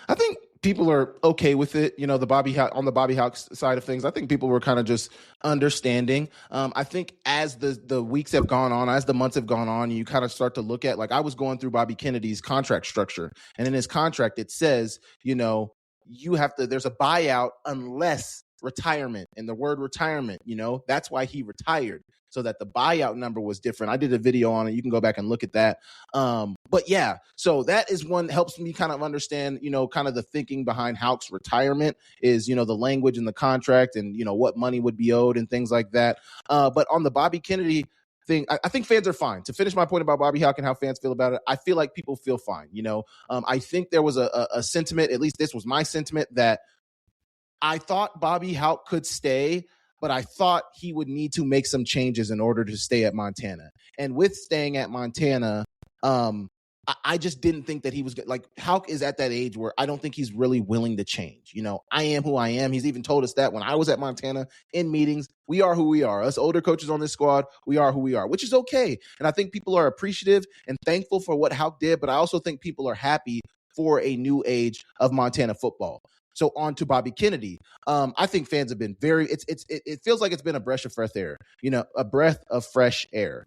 S10: I think people are okay with it. On the Bobby Houck side of things, I think people were kind of just understanding. I think as the weeks have gone on, as the months have gone on, you kind of start to look at, like, I was going through Bobby Kennedy's contract structure, and in his contract, it says, you have to, there's a buyout unless retirement and the word retirement, that's why he retired, so that the buyout number was different. I did a video on it. You can go back and look at that. But yeah, so that is one helps me kind of understand, kind of the thinking behind Houck's retirement is, the language in the contract and, what money would be owed and things like that. But on the Bobby Kennedy thing, I think fans are fine. To finish my point about Bobby Houck and how fans feel about it, I feel like people feel fine. I think there was a sentiment, at least this was my sentiment, that I thought Bobby Houck could stay, but I thought he would need to make some changes in order to stay at Montana. And with staying at Montana, I just didn't think that he was like, Houck is at that age where I don't think he's really willing to change. I am who I am. He's even told us that when I was at Montana in meetings, we are who we are. Us older coaches on this squad, we are who we are, which is okay. And I think people are appreciative and thankful for what Houck did, but I also think people are happy for a new age of Montana football. So on to Bobby Kennedy. I think fans have been it feels like it's been a breath of fresh air, a breath of fresh air.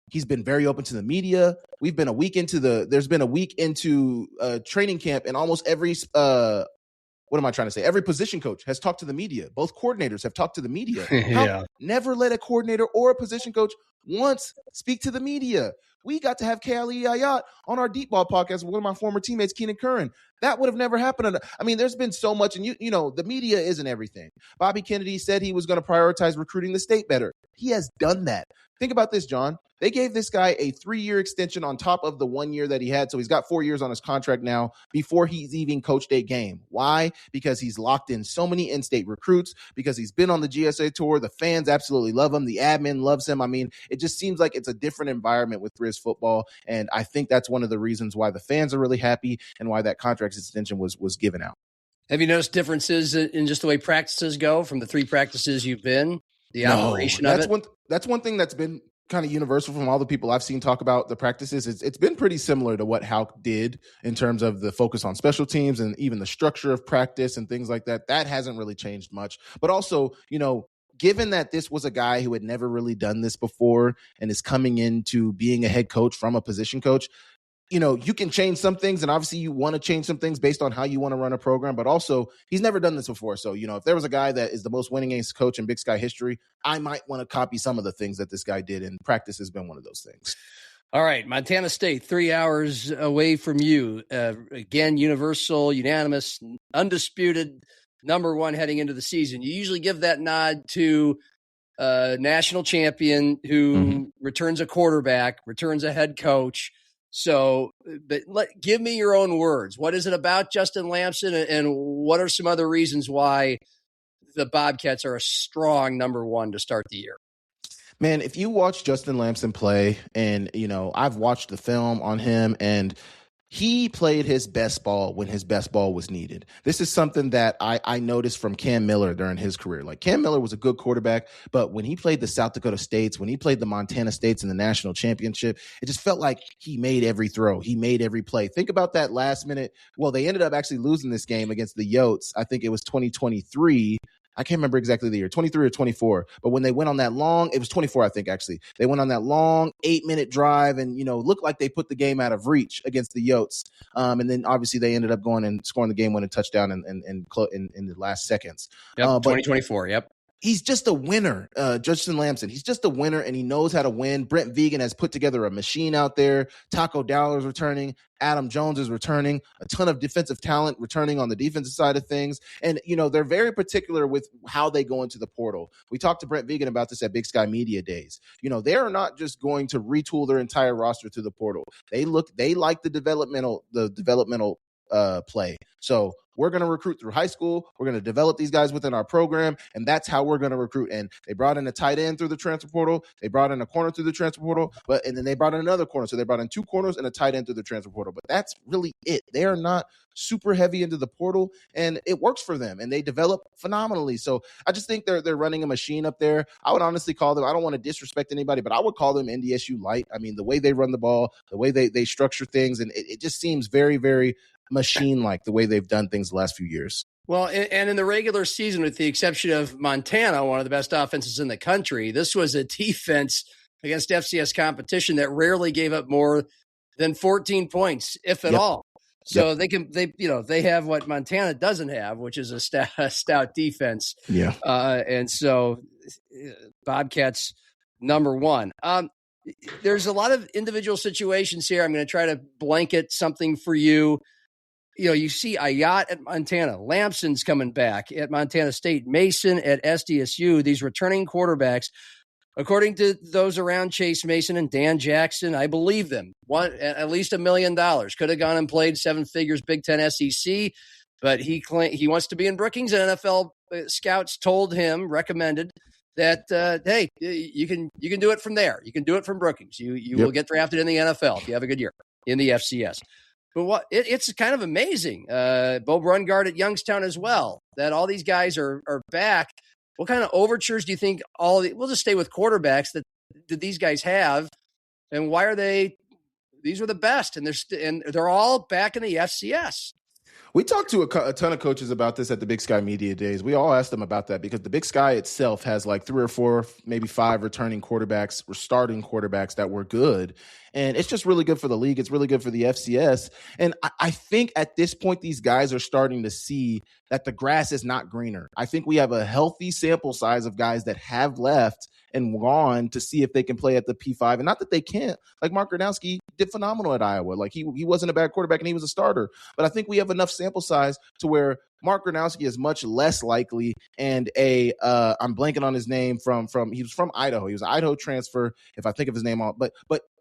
S10: He's been very open to the media. There's been a week into training camp, and almost every, every position coach has talked to the media. Both coordinators have talked to the media.
S1: Yeah.
S10: Never let a coordinator or a position coach once speak to the media. We got to have Kali Ayat on our Deep Ball podcast with one of my former teammates, Keenan Curran. That would have never happened. I mean, there's been so much, and the media isn't everything. Bobby Kennedy said he was going to prioritize recruiting the state better. He has done that. Think about this, John. They gave this guy a 3-year extension on top of the 1 year that he had. So he's got 4 years on his contract now before he's even coached a game. Why? Because he's locked in so many in-state recruits, because he's been on the GSA tour. The fans absolutely love him. The admin loves him. I mean, it just seems like it's a different environment with Griz football. And I think that's one of the reasons why the fans are really happy and why that contract extension was given out.
S1: Have you noticed differences in just the way practices go from the 3 practices you've been? The operation of it?
S10: That's one thing that's been kind of universal from all the people I've seen talk about the practices. It's been pretty similar to what Houck did in terms of the focus on special teams and even the structure of practice and things like that. That hasn't really changed much. But also, given that this was a guy who had never really done this before and is coming into being a head coach from a position coach, you can change some things, and obviously you want to change some things based on how you want to run a program, but also he's never done this before. So, if there was a guy that is the most winningest coach in Big Sky history, I might want to copy some of the things that this guy did, and practice has been one of those things.
S1: All right, Montana State, 3 hours away from you. Again, universal, unanimous, undisputed number 1 heading into the season. You usually give that nod to a national champion who returns a quarterback, returns a head coach. So, but give me your own words. What is it about Justin Lamson, and what are some other reasons why the Bobcats are a strong number 1 to start the year?
S10: Man, if you watch Justin Lamson play, and, I've watched the film on him, and he played his best ball when his best ball was needed. This is something that I noticed from Cam Miller during his career. Like, Cam Miller was a good quarterback, but when he played the South Dakota States, when he played the Montana States in the national championship, it just felt like he made every throw. He made every play. Think about that last minute. Well, they ended up actually losing this game against the Yotes. I think it was 2023. I can't remember exactly the year, 23 or 24. But when they went on that it was 24, I think, actually. They went on that long 8-minute drive and, looked like they put the game out of reach against the Yotes. And then obviously they ended up going and scoring the game-winning touchdown in the last seconds.
S1: Yep, 2024, yep.
S10: He's just a winner, Justin Lamson. He's just a winner, and he knows how to win. Brent Vegan has put together a machine out there. Taco Dowler's returning. Adam Jones is returning. A ton of defensive talent returning on the defensive side of things. And, they're very particular with how they go into the portal. We talked to Brent Vegan about this at Big Sky Media Days. They're not just going to retool their entire roster to the portal. They like the developmental play. So we're going to recruit through high school. We're going to develop these guys within our program, and that's how we're going to recruit. And they brought in a tight end through the transfer portal. They brought in a corner through the transfer portal, and then they brought in another corner. So they brought in 2 corners and a tight end through the transfer portal. But that's really it. They are not super heavy into the portal, and it works for them, and they develop phenomenally. So I just think they're running a machine up there. I would honestly call them, I don't want to disrespect anybody, but I would call them NDSU light. I mean, the way they run the ball, the way they structure things, and it just seems very, very machine-like the way they've done things the last few years.
S1: Well, and in the regular season, with the exception of Montana, one of the best offenses in the country, this was a defense against FCS competition that rarely gave up more than 14 points, if at all. So they have what Montana doesn't have, which is a stout defense.
S10: Yeah.
S1: And so Bobcats number one. There's a lot of individual situations here. I'm going to try to blanket something for you. You see Ayat at Montana, Lampson's coming back at Montana State, Mason at SDSU, these returning quarterbacks. According to those around Chase Mason and Dan Jackson, I believe them. At least $1 million. Could have gone and played 7 figures Big Ten SEC, but he wants to be in Brookings. And NFL scouts told him, recommended that, hey, you can do it from there. You can do it from Brookings. You will get drafted in the NFL if you have a good year in the FCS. But it's kind of amazing. Bo Brungard at Youngstown as well, that all these guys are back. What kind of overtures do you think we'll just stay with quarterbacks that these guys have, and why are these are the best, and they're all back in the FCS?
S10: We talked to a ton of coaches about this at the Big Sky Media Days. We all asked them about that because the Big Sky itself has like 3 or 4, maybe 5 returning quarterbacks or starting quarterbacks that were good. And it's just really good for the league. It's really good for the FCS. And I think at this point, these guys are starting to see that the grass is not greener. I think we have a healthy sample size of guys that have left and gone to see if they can play at the P5. And not that they can't. Like Mark Gronowski did phenomenal at Iowa. Like he wasn't a bad quarterback and he was a starter. But I think we have enough sample size to where Mark Gronowski is much less likely, and I'm blanking on his name he was from Idaho. He was an Idaho transfer, if I think of his name on, but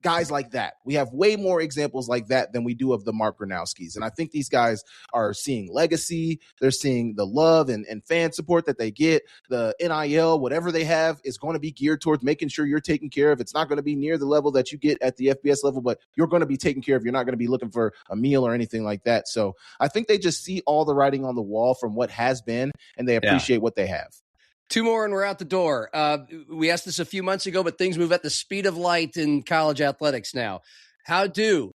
S10: guys like that. We have way more examples like that than we do of the Mark Gronowskis. And I think these guys are seeing legacy. They're seeing the love and fan support that they get. The NIL, whatever they have, is going to be geared towards making sure you're taken care of. It's not going to be near the level that you get at the FBS level, but you're going to be taken care of. You're not going to be looking for a meal or anything like that. So I think they just see all the writing on the wall from what has been, and they appreciate what they have.
S1: 2 more and we're out the door. We asked this a few months ago, but things move at the speed of light in college athletics now. How do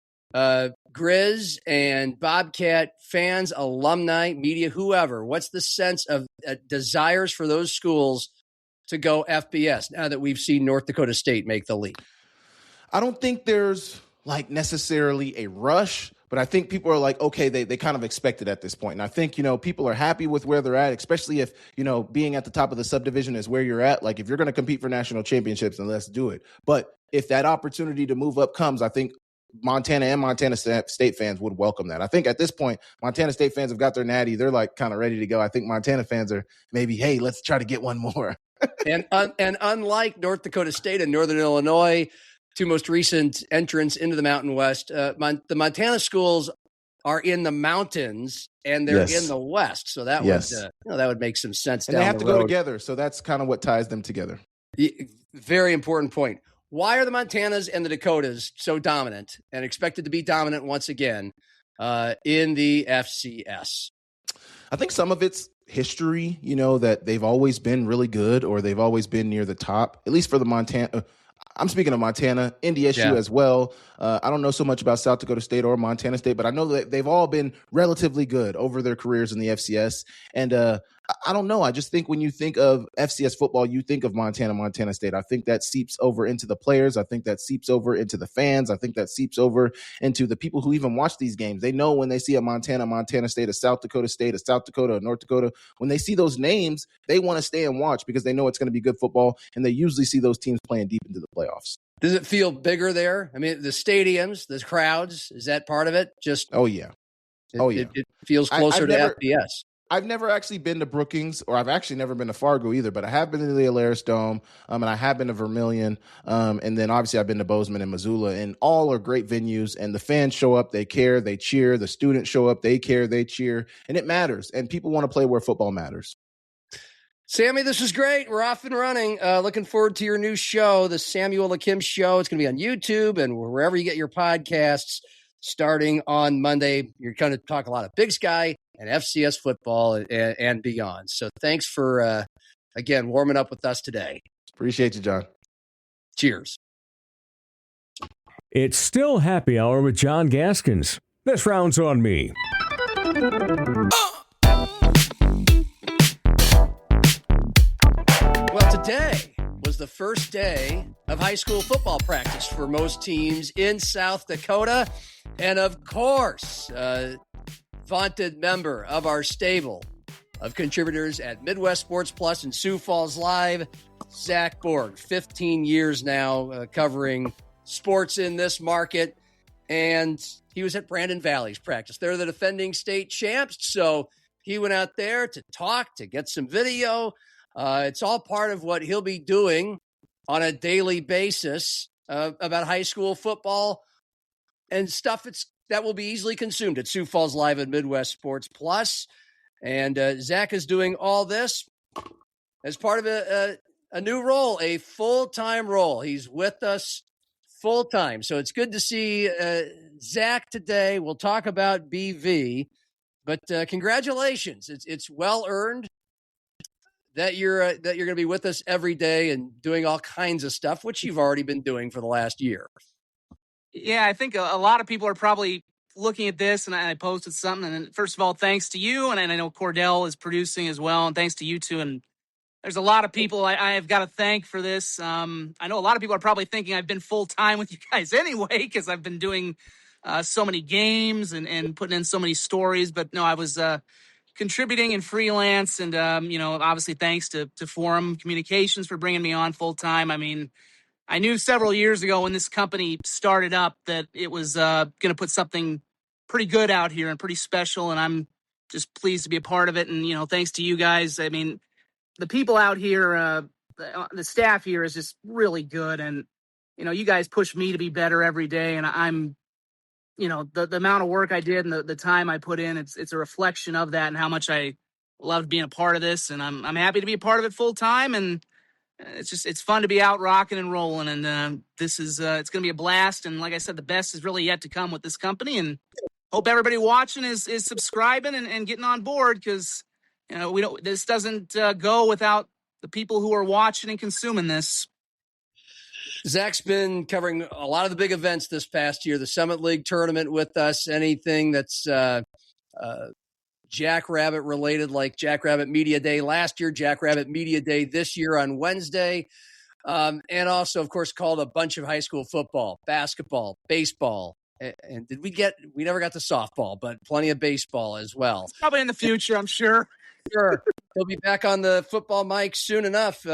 S1: Griz and Bobcat fans, alumni, media, whoever, what's the sense of desires for those schools to go FBS now that we've seen North Dakota State make the leap?
S10: I don't think there's like necessarily a rush, but I think people are like, okay, they kind of expect it at this point. And I think, people are happy with where they're at, especially if, being at the top of the subdivision is where you're at. Like if you're going to compete for national championships, then let's do it. But if that opportunity to move up comes, I think Montana and Montana State fans would welcome that. I think at this point, Montana State fans have got their natty. They're like kind of ready to go. I think Montana fans are maybe, hey, let's try to get one more.
S1: and unlike North Dakota State and Northern Illinois, 2 most recent entrants into the Mountain West, the Montana schools are in the mountains and they're in the West. So that would make some sense.
S10: And they have to go together. So that's kind of what ties them together.
S1: Very important point. Why are the Montanas and the Dakotas so dominant and expected to be dominant once again in the FCS?
S10: I think some of it's history, that they've always been really good or they've always been near the top, at least for the Montana. I'm speaking of Montana, NDSU as well. I don't know so much about South Dakota State or Montana State, but I know that they've all been relatively good over their careers in the FCS. And I don't know. I just think when you think of FCS football, you think of Montana State. I think that seeps over into the players. I think that seeps over into the fans. I think that seeps over into the people who even watch these games. They know when they see a Montana State, a South Dakota State, a South Dakota, a North Dakota, when they see those names, they want to stay and watch because they know it's going to be good football, and they usually see those teams playing deep into the playoffs.
S1: Does it feel bigger there? I mean, the stadiums, the crowds, is that part of it? It feels closer to FBS.
S10: I've never actually been to Brookings, or I've actually never been to Fargo either, but I have been to the Alaris Dome, and I have been to Vermilion, and then obviously I've been to Bozeman and Missoula, and all are great venues, and the fans show up, they care, they cheer, the students show up, they care, they cheer, and it matters, and people want to play where football matters.
S1: Sammy, this was great. We're off and running. Looking forward to your new show, the Samuel Akem Show. It's going to be on YouTube and wherever you get your podcasts starting on Monday. You're going to talk a lot of Big Sky and FCS football and beyond. So thanks for, again, warming up with us today.
S10: Appreciate you, John.
S1: Cheers.
S2: It's still happy hour with John Gaskins. This round's on me.
S1: Well, today was the the first day of high school football practice for most teams in South Dakota. And of course, vaunted member of our stable of contributors at Midwest Sports Plus and Sioux Falls Live, Zach Borg, 15 years now covering sports in this market. And he was at Brandon Valley's practice. They're the defending state champs, so he went out there to talk, to get some video. It's all part of what he'll be doing on a daily basis about high school football and stuff that will be easily consumed at Sioux Falls Live and Midwest Sports Plus. And Zach is doing all this as part of a new role, a full-time role. He's with us full-time. So it's good to see Zach today. We'll talk about BV, but congratulations. It's well-earned that you're going to be with us every day and doing all kinds of stuff, which you've already been doing for the last year.
S11: Yeah, I think a lot of people are probably looking at this, and I posted something. And first of all, thanks to you, and I know Cordell is producing as well, and thanks to you two. And there's a lot of people I have got to thank for this. I know a lot of people are probably thinking I've been full-time with you guys anyway, because I've been doing so many games and putting in so many stories. But no, I was contributing and freelance, and obviously thanks to Forum Communications for bringing me on full-time. I mean, I knew several years ago when this company started up that it was going to put something pretty good out here and pretty special, and I'm just pleased to be a part of it. And thanks to you guys. I mean, the people out here, the staff here is just really good. And, you guys push me to be better every day. And I'm, the amount of work I did and the time I put in, it's a reflection of that and how much I loved being a part of this. And I'm happy to be a part of it full time. And it's fun to be out rocking and rolling. And this is, it's going to be a blast. And like I said, the best is really yet to come with this company. And hope everybody watching is subscribing and getting on board, because this doesn't go without the people who are watching and consuming this.
S1: Zach's been covering a lot of the big events this past year, the Summit League tournament with us, anything that's Jackrabbit related, like Jackrabbit Media Day last year, Jackrabbit Media Day this year on Wednesday. And also, of course, called a bunch of high school football, basketball, baseball. And we never got to softball, but plenty of baseball as well.
S11: Probably in the future, I'm sure.
S1: Sure. He'll be back on the football mic soon enough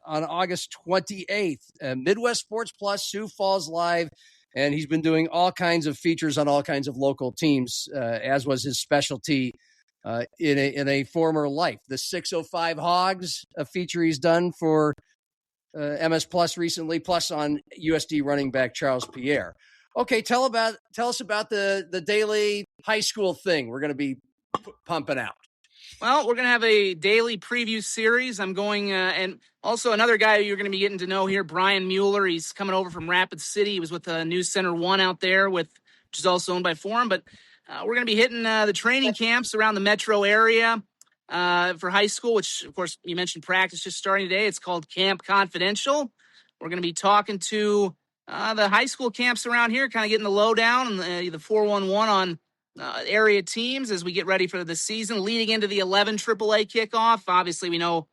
S1: on August 28th. Midwest Sports Plus, Sioux Falls Live. And he's been doing all kinds of features on all kinds of local teams, as was his specialty in a former life. The 605 Hogs, a feature he's done for MS Plus recently, plus on USD running back Charles Pierre. Okay, tell us about the daily high school thing we're going to be pumping out.
S11: Well, we're going to have a daily preview series. I'm going, and also another guy you're going to be getting to know here, Brian Mueller. He's coming over from Rapid City. He was with News Center 1 out there, which is also owned by Forum. But we're going to be hitting the training camps around the metro area for high school, which, of course, you mentioned practice just starting today. It's called Camp Confidential. We're going to be talking to the high school camps around here, kind of getting the lowdown and the 411 on area teams as we get ready for the season, leading into the 11 AAA kickoff. Obviously, we know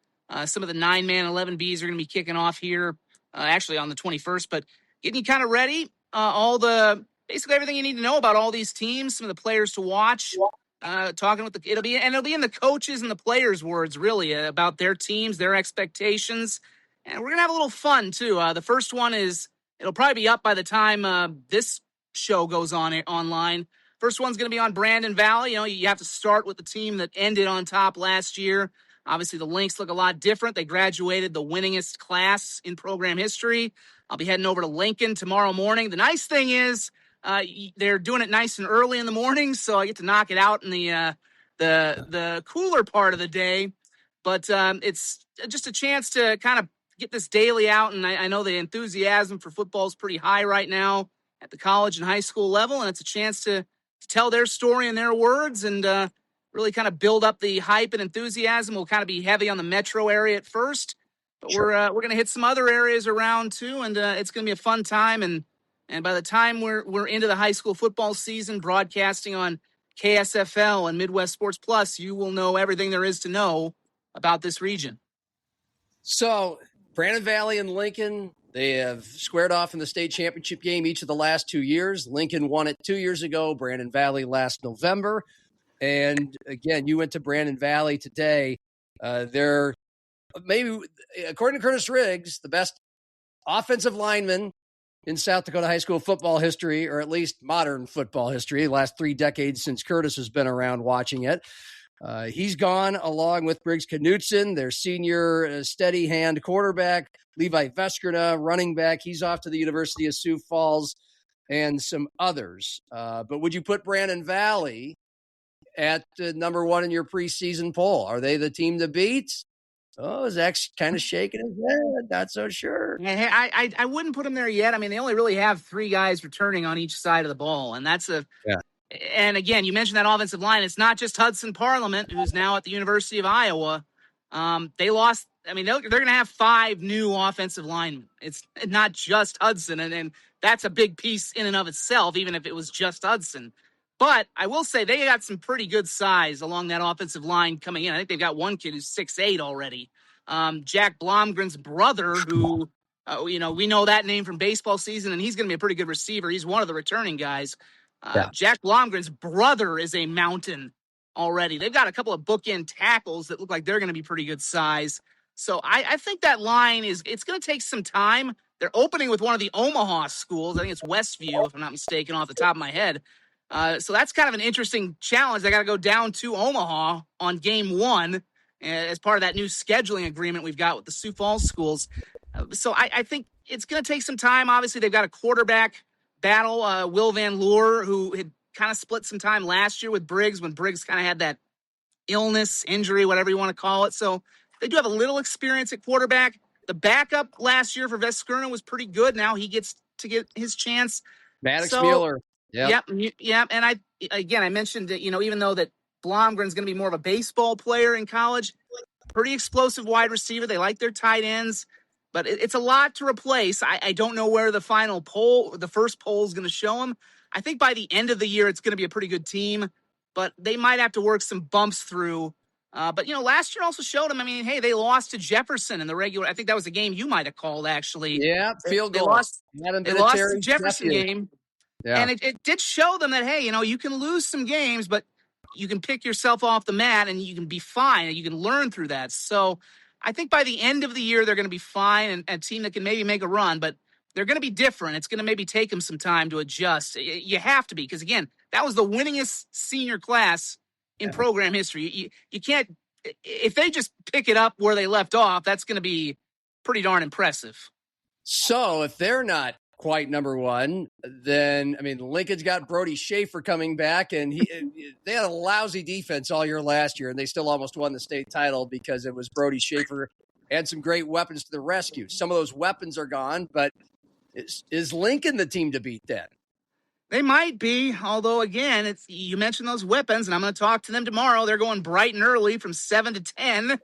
S11: some of the 9-man 11Bs are going to be kicking off here, actually on the 21st, but getting you kind of ready. Basically everything you need to know about all these teams, some of the players to watch, talking with it'll be in the coaches and the players' words, really, about their teams, their expectations. And we're going to have a little fun too. The first one it'll probably be up by the time this show goes online. First one's going to be on Brandon Valley. You have to start with the team that ended on top last year. Obviously, the Lynx look a lot different. They graduated the winningest class in program history. I'll be heading over to Lincoln tomorrow morning. The nice thing is they're doing it nice and early in the morning, so I get to knock it out in the cooler part of the day. But it's just a chance to kind of get this daily out, and I know the enthusiasm for football is pretty high right now at the college and high school level, and it's a chance to tell their story in their words and really kind of build up the hype and enthusiasm. We'll kind of be heavy on the metro area at first, but sure, we're going to hit some other areas around too, and it's going to be a fun time. And by the time we're into the high school football season, broadcasting on KSFL and Midwest Sports Plus, you will know everything there is to know about this region.
S1: So Brandon Valley and Lincoln, they have squared off in the state championship game each of the last 2 years. Lincoln won it 2 years ago, Brandon Valley last November. And again, you went to Brandon Valley today. They're maybe, according to Curtis Riggs, the best offensive lineman in South Dakota high school football history, or at least modern football history, the last 3 decades since Curtis has been around watching it. He's gone along with Briggs Knutson, their senior steady hand quarterback, Levi Veskerna, running back. He's off to the University of Sioux Falls, and some others. But would you put Brandon Valley at number 1 in your preseason poll? Are they the team to beat? Oh, Zach's kind of shaking his head. Not so sure.
S11: I wouldn't put them there yet. I mean, they only really have 3 guys returning on each side of the ball, and that's And again, you mentioned that offensive line. It's not just Hudson Parliament, who's now at the University of Iowa. They lost. I mean, they're going to have 5 new offensive linemen. It's not just Hudson, and that's a big piece in and of itself, even if it was just Hudson. But I will say they got some pretty good size along that offensive line coming in. I think they've got one kid who's 6'8" already. Jack Blomgren's brother, who, we know that name from baseball season, and he's going to be a pretty good receiver. He's one of the returning guys. Jack Blomgren's brother is a mountain already. They've got a couple of bookend tackles that look like they're going to be pretty good size. So I think that line it's going to take some time. They're opening with one of the Omaha schools. I think it's Westview, if I'm not mistaken, off the top of my head. So that's kind of an interesting challenge. They got to go down to Omaha on game 1 as part of that new scheduling agreement we've got with the Sioux Falls schools. So I think it's going to take some time. Obviously, they've got a quarterback battle, Will Van Loer, who had kind of split some time last year with Briggs when Briggs kind of had that illness, injury, whatever you want to call it. So they do have a little experience at quarterback. The backup last year for Veskerna was pretty good. Now he gets to get his chance.
S1: Maddox Mueller.
S11: Yep. And I mentioned that, even though that Blomgren's going to be more of a baseball player in college, pretty explosive wide receiver. They like their tight ends, but it's a lot to replace. I don't know where the first poll is going to show them. I think by the end of the year, it's going to be a pretty good team, but they might have to work some bumps through. But last year also showed them, hey, they lost to Jefferson in the regular. I think that was a game you might have called, actually.
S1: Yeah, field goal.
S11: They lost the Jefferson game.
S1: Yeah.
S11: And it did show them that, hey, you can lose some games, but you can pick yourself off the mat and you can be fine and you can learn through that. So I think by the end of the year, they're going to be fine and a team that can maybe make a run, but they're going to be different. It's going to maybe take them some time to adjust. You have to be, because, again, that was the winningest senior class in program history. You can't – if they just pick it up where they left off, that's going to be pretty darn impressive.
S1: So if they're not quite number 1, then, Lincoln's got Brody Schafer coming back, and they had a lousy defense all year last year, and they still almost won the state title because it was Brody Schafer and some great weapons to the rescue. Some of those weapons are gone, but is Lincoln the team to beat then?
S11: They might be, although, again, you mentioned those weapons, and I'm going to talk to them tomorrow. They're going bright and early from 7 to 10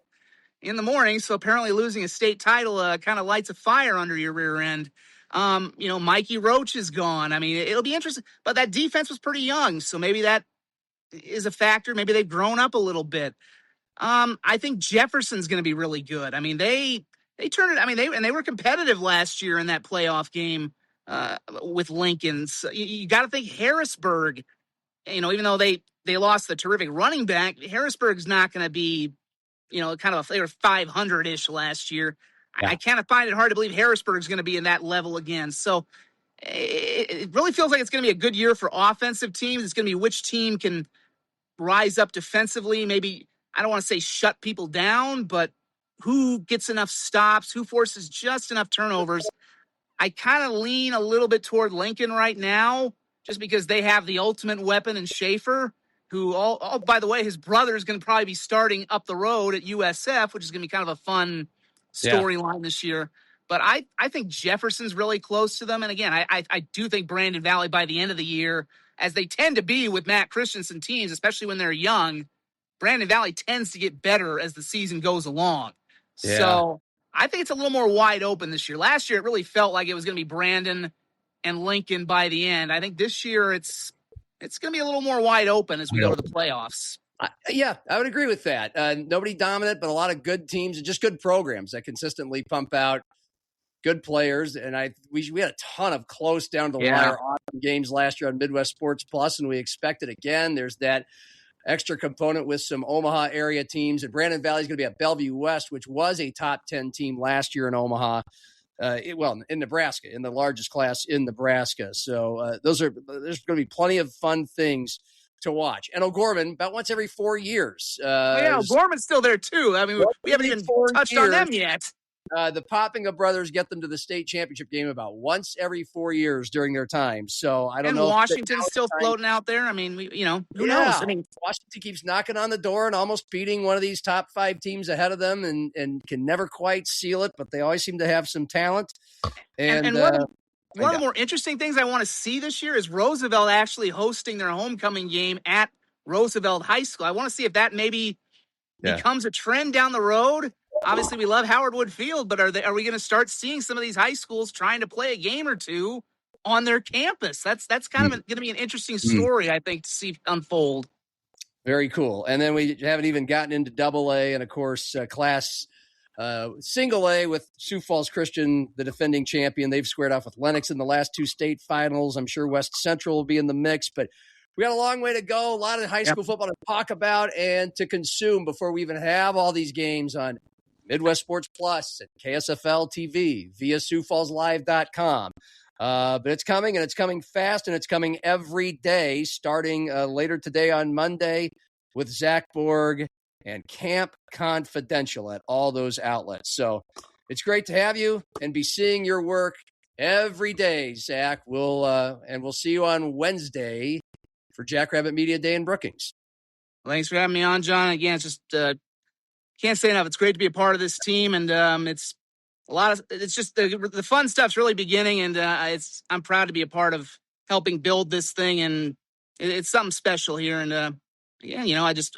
S11: in the morning, so apparently losing a state title kind of lights a fire under your rear end. Mikey Roach is gone. It'll be interesting, but that defense was pretty young, so maybe that is a factor. Maybe they've grown up a little bit. I think Jefferson's going to be really good. They turned it. They were competitive last year in that playoff game with Lincoln. So you got to think Harrisburg. Even though they lost the terrific running back, Harrisburg's not going to be, they were 500-ish last year. Yeah. I kind of find it hard to believe Harrisburg's going to be in that level again. So it really feels like it's going to be a good year for offensive teams. It's going to be which team can rise up defensively. Maybe, I don't want to say shut people down, but who gets enough stops, who forces just enough turnovers. I kind of lean a little bit toward Lincoln right now, just because they have the ultimate weapon in Schafer, who, by the way, his brother is going to probably be starting up the road at USF, which is going to be kind of a fun storyline this year. But I think Jefferson's really close to them. And again, I do think Brandon Valley by the end of the year, as they tend to be with Matt Christensen teams, especially when they're young, Brandon Valley tends to get better as the season goes along. Yeah. So I think it's a little more wide open this year. Last year, it really felt like it was going to be Brandon and Lincoln by the end. I think this year it's going to be a little more wide open as we go to the playoffs.
S1: Yeah, I would agree with that. Nobody dominant, but a lot of good teams and just good programs that consistently pump out good players. And we had a ton of close down to the wire awesome games last year on Midwest Sports Plus, and we expect it again. There's that extra component with some Omaha area teams, and Brandon Valley is going to be at Bellevue West, which was a top 10 team last year in Omaha. In Nebraska, in the largest class in Nebraska. So there's going to be plenty of fun things to watch. And O'Gorman, about once every 4 years.
S11: O'Gorman's still there too. I mean, we haven't even touched on them yet.
S1: The Poppinga brothers get them to the state championship game about once every 4 years during their time. So I don't know.
S11: And Washington's still floating out there. I mean, who knows? I mean,
S1: Washington keeps knocking on the door and almost beating one of these top 5 teams ahead of them and can never quite seal it, but they always seem to have some talent. And
S11: one of the more interesting things I want to see this year is Roosevelt actually hosting their homecoming game at Roosevelt High School. I want to see if that maybe becomes a trend down the road. Obviously, we love Howard Wood Field, but are we going to start seeing some of these high schools trying to play a game or two on their campus? That's kind of going to be an interesting story, I think, to see unfold.
S1: Very cool. And then we haven't even gotten into AA, and of course, class single A with Sioux Falls Christian, the defending champion. They've squared off with Lennox in the last 2 state finals. I'm sure West Central will be in the mix, but we got a long way to go. A lot of high school football to talk about and to consume before we even have all these games on Midwest Sports Plus and KSFL TV via SiouxFallsLive.com. But it's coming, and it's coming fast, and it's coming every day, starting later today on Monday with Zach Borg and Camp Confidential at all those outlets. So it's great to have you and be seeing your work every day, Zach. We'll see you on Wednesday for Jackrabbit Media Day in Brookings.
S11: Thanks for having me on, John. Again, it's just can't say enough. It's great to be a part of this team, and it's just the fun stuff's really beginning, and I'm proud to be a part of helping build this thing, and it's something special here. And I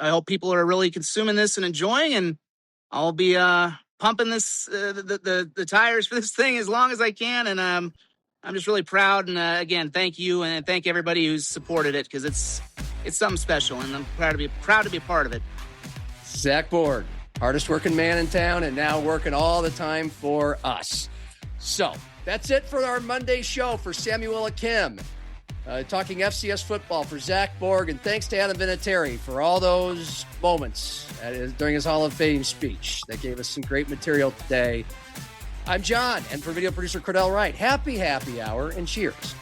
S11: hope people are really consuming this and enjoying, and I'll be pumping this the tires for this thing as long as I can, and I'm just really proud. And again, thank you, and thank everybody who's supported it, because it's something special, and I'm proud to be a part of it.
S1: Zach Borg, hardest working man in town, and now working all the time for us. So that's it for our Monday show. For Samuel Akem, talking FCS football, for Zach Borg, and thanks to Adam Vinatieri for all those moments during his Hall of Fame speech that gave us some great material today. I'm John, and for video producer Cordell Wright, happy hour, and cheers.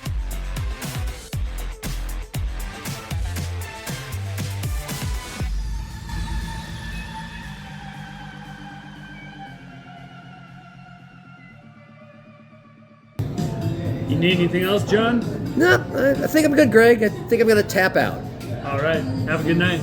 S12: You need anything else, John?
S1: No, I think I'm good, Greg. I think I'm going to tap out.
S12: All right. Have a good night.